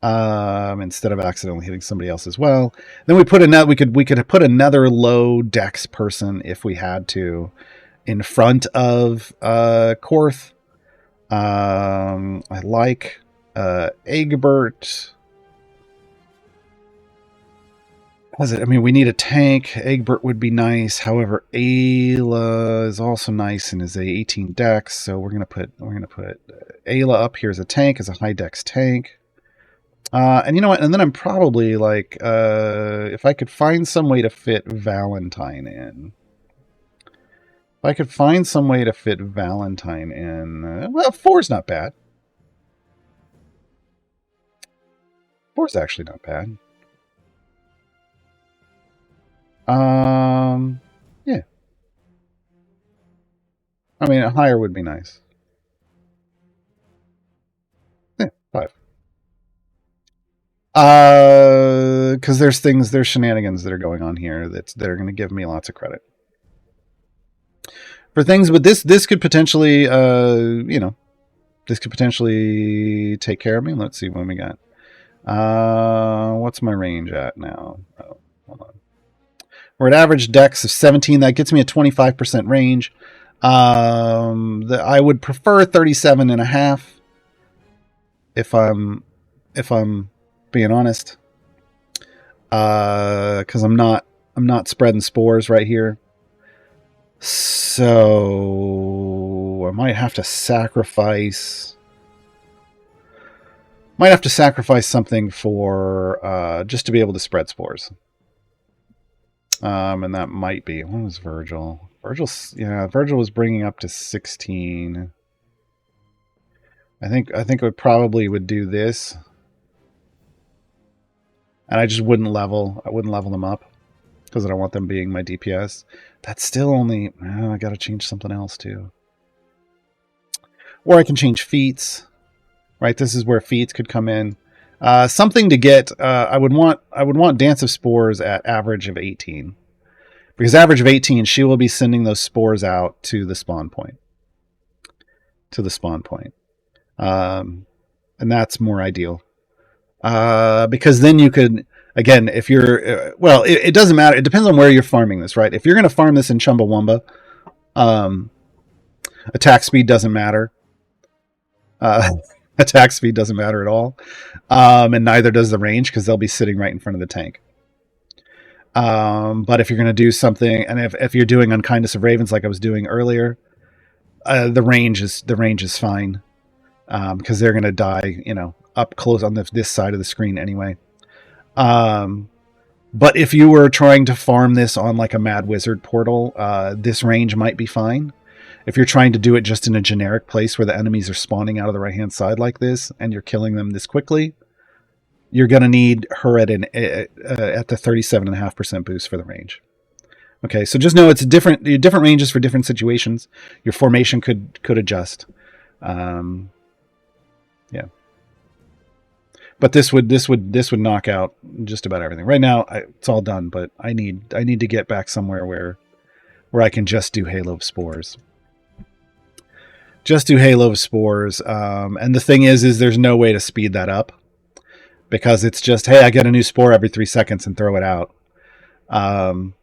Instead of accidentally hitting somebody else as well. Then we could put another low dex person if we had to in front of Korth. I like Egbert. We need a tank. Egbert would be nice. However, Ayla is also nice and is a 18 dex, so we're gonna put Ayla up here as a tank, as a high dex tank. And you know what? And then I'm probably like, if I could find some way to fit Valentine in. If I could find some way to fit Valentine in, well, 4's not bad. 4's actually not bad. Yeah. I mean, a higher would be nice. Yeah, 5. Because there's shenanigans that are going on here that are going to give me lots of credit for things. But this could potentially, this could potentially take care of me. Let's see when we got. What's my range at now? Oh, hold on. We're at average dex of 17. That gets me a 25% range. I would prefer 37.5 if I'm being honest, because I'm not spreading spores right here, so I might have to sacrifice something for just to be able to spread spores. And that might be, what was Virgil? Virgil was bringing up to 16. I think I probably would do this. And I just wouldn't level them up because I don't want them being my DPS. That's still only, I got to change something else too. Or I can change feats, right? This is where feats could come in. Something to get, I would want Dance of Spores at average of 18. Because average of 18, she will be sending those spores out to the spawn point. And that's more ideal. Because then you could, again, if you're, it doesn't matter. It depends on where you're farming this, right? If you're going to farm this in Chumbawamba, attack speed doesn't matter. Attack speed doesn't matter at all. And neither does the range, because they'll be sitting right in front of the tank. But if you're going to do something, and if you're doing Unkindness of Ravens like I was doing earlier, the range is fine. Because they're going to die, up close on this side of the screen anyway. But if you were trying to farm this on like a Mad Wizard portal, this range might be fine. If you're trying to do it just in a generic place where the enemies are spawning out of the right-hand side like this, and you're killing them this quickly, you're going to need her at the 37.5% boost for the range. Okay, so just know it's different ranges for different situations. Your formation could adjust. Yeah. But this would knock out just about everything. Right now, it's all done, but I need to get back somewhere where I can just do Halo of Spores. Just do Halo of Spores. And the thing is there's no way to speed that up, because it's just, hey, I get a new spore every 3 seconds and throw it out.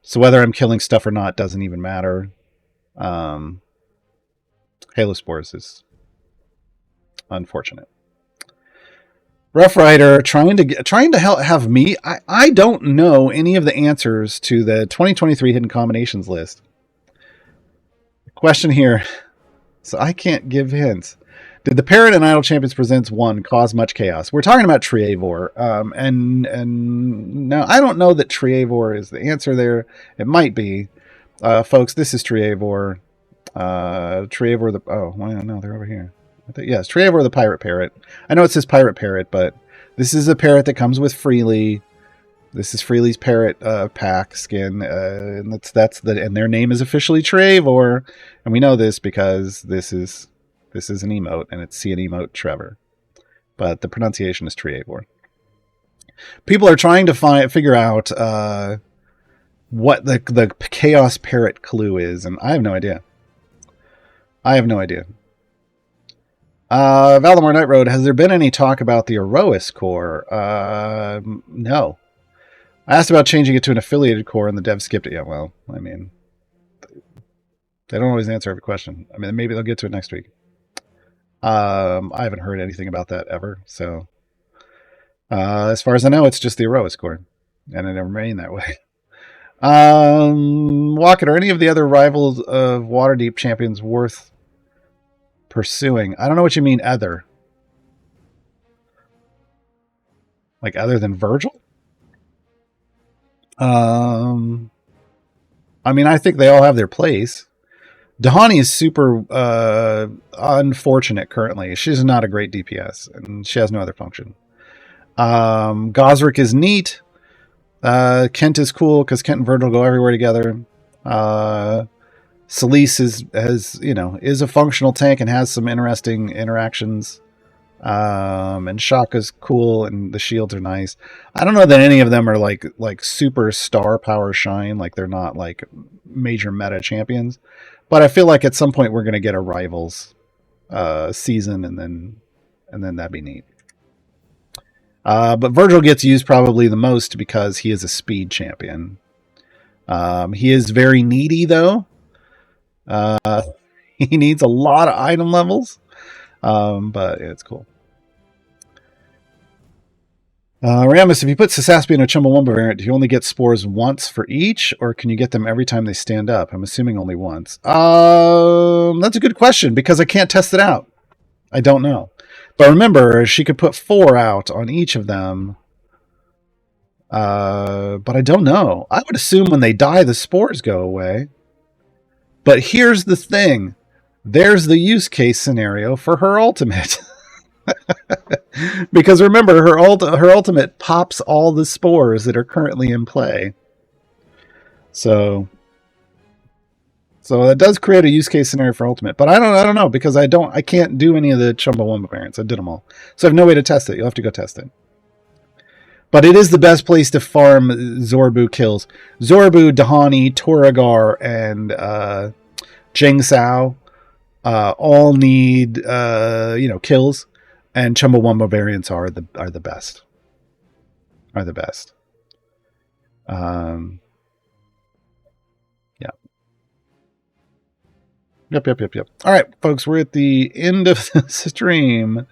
So whether I'm killing stuff or not doesn't even matter. Halo Spores is unfortunate. Rough Rider trying to have me. I don't know any of the answers to the 2023 hidden combinations list. Question here, so I can't give hints. Did the Parrot and Idle Champions Presents 1 cause much chaos? We're talking about Treavor, and now I don't know that Treavor is the answer there. It might be, folks. This is Treavor. Treavor the no, they're over here. Yes, Treavor the Pirate Parrot. I know it says Pirate Parrot, but this is a parrot that comes with Freely. This is Freely's parrot pack skin, and and their name is officially Treavor, and we know this because this is an emote, and it's see an emote Trevor, but the pronunciation is Treavor. People are trying to figure out what the Chaos Parrot clue is, and I have no idea. Valimar Night Road, has there been any talk about the Erois core? No. I asked about changing it to an affiliated core, and the dev skipped it. Yeah, well, I mean, they don't always answer every question. I mean, maybe they'll get to it next week. I haven't heard anything about that ever. So, as far as I know, it's just the Erois core, and it remained that way. Walkett, are any of the other rivals of Waterdeep champions worth pursuing? I don't know what you mean, other. Like other than Virgil? I mean, I think they all have their place. Dahani is super unfortunate currently. She's not a great DPS, and she has no other function. Gosrick is neat. Kent is cool because Kent and Virgil go everywhere together. Celise is a functional tank and has some interesting interactions. And Shaka's cool, and the shields are nice. I don't know that any of them are like super star power shine, like they're not like major meta champions. But I feel like at some point we're gonna get a rivals season, and then that'd be neat. But Virgil gets used probably the most because he is a speed champion. He is very needy though. He needs a lot of item levels. But it's cool. Ramus, if you put Sisaspia in a Chumbawamba variant, do you only get spores once for each, or can you get them every time they stand up? I'm assuming only once. That's a good question, because I can't test it out. I don't know. But remember, she could put 4 out on each of them. But I don't know. I would assume when they die, the spores go away. But here's the thing. There's the use case scenario for her ultimate. Because remember, her ultimate pops all the spores that are currently in play. So that does create a use case scenario for ultimate. But I don't know, because I can't do any of the Chumbawamba variants. I did them all. So I have no way to test it. You'll have to go test it. But it is the best place to farm Zorbu kills. Zorbu, Dahani, Toragar, and Jing Sao all need kills, and Chumbawamba variants are the best. Are the best. Yeah. Yep. All right, folks, we're at the end of the stream.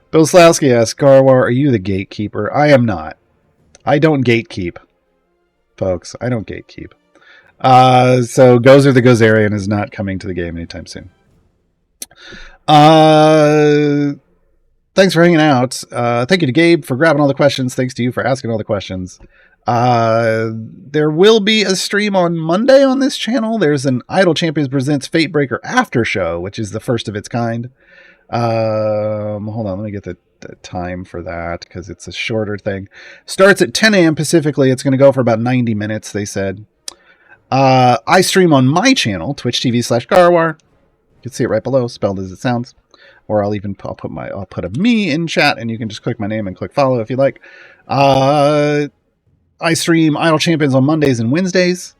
Bill Slowski asks, Gaarawarr, are you the gatekeeper? I am not. I don't gatekeep, folks. I don't gatekeep. So Gozer the Gozerian is not coming to the game anytime soon. Thanks for hanging out. Thank you to Gabe for grabbing all the questions. Thanks to you for asking all the questions. There will be a stream on Monday on this channel. There's an Idle Champions Presents Fatebreaker after show, which is the first of its kind. Hold on, let me get the time for that because it's a shorter thing. Starts at 10 a.m. Pacifically. It's going to go for about 90 minutes, they said. I stream on my channel, Twitch TV/Gaarawarr. You can see it right below, spelled as it sounds. Or I'll put a me in chat, and you can just click my name and click follow if you like. I stream Idle Champions on Mondays and Wednesdays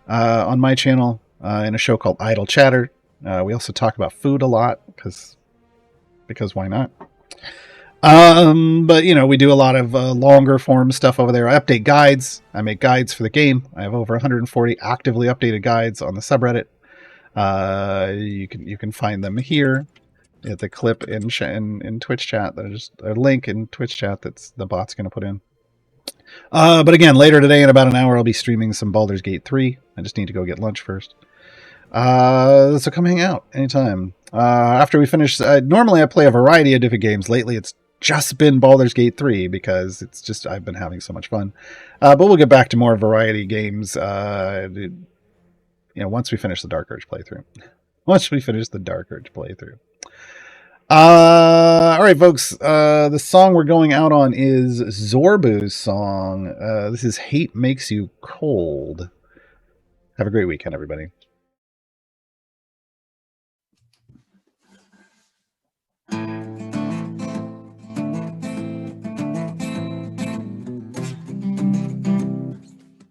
on my channel in a show called Idle Chatter. We also talk about food a lot because why not? But we do a lot of longer form stuff over there. I update guides. I make guides for the game. I have over 140 actively updated guides on the subreddit. You can find them here at the clip in Twitch chat. There's just a link in Twitch chat that's the bot's going to put in. But again, later today in about an hour, I'll be streaming some Baldur's Gate 3. I just need to go get lunch first. So come hang out anytime. After we finish, normally I play a variety of different games. Lately, it's just been Baldur's Gate 3 because I've been having so much fun. But we'll get back to more variety games, once we finish the Dark Urge playthrough. All right, folks. The song we're going out on is Zorbu's song. This is Hate Makes You Cold. Have a great weekend, everybody.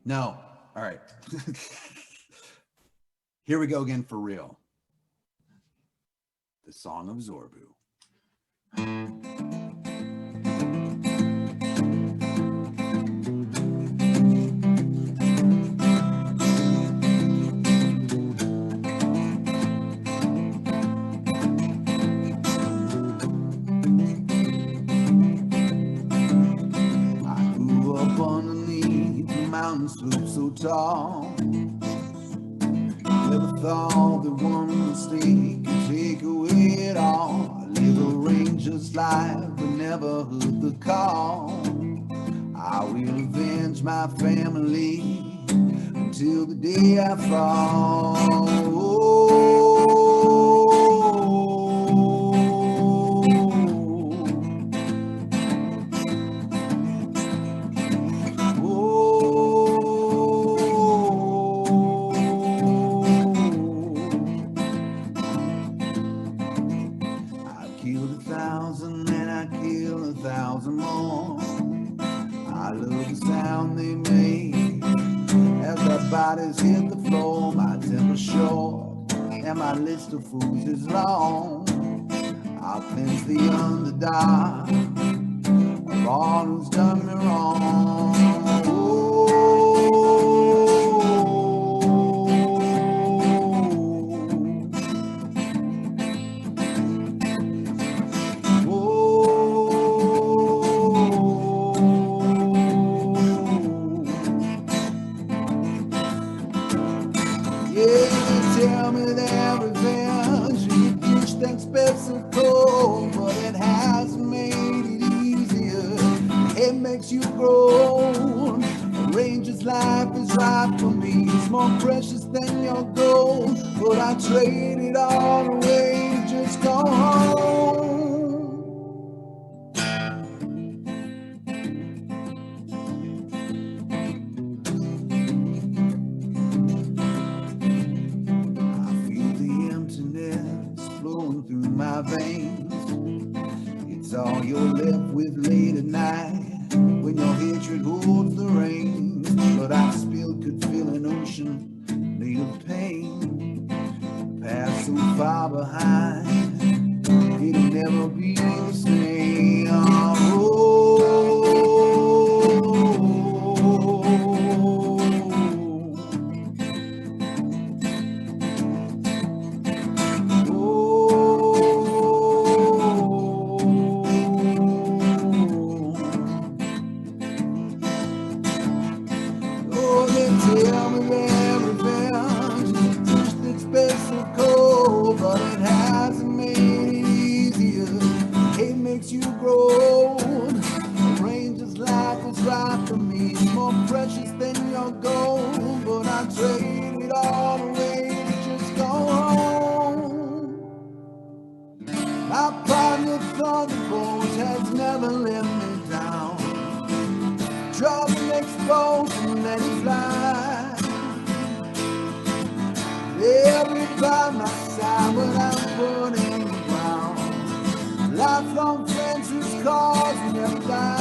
No. All right. Here we go again for real. The Song of Zorbu. I grew up underneath the mountain slope so tall. Never thought that one mistake could take away it all. I live a ranger's life, but never heard the call. I will avenge my family until the day I fall. Bodies hit the floor, my temper short, and my list of fools is long. I'll cleanse the underdog of all who's done me wrong. You grow. A ranger's life is right for me. It's more precious than your gold, but I trade it all away to just go home. I feel the emptiness flowing through my veins. It's all you're left with late at night, when your hatred holds the reins. But I still could feel an ocean made of pain. Past so far behind, it'll never be the same. But it hasn't made it easier. Hate makes you grow. cause we never die.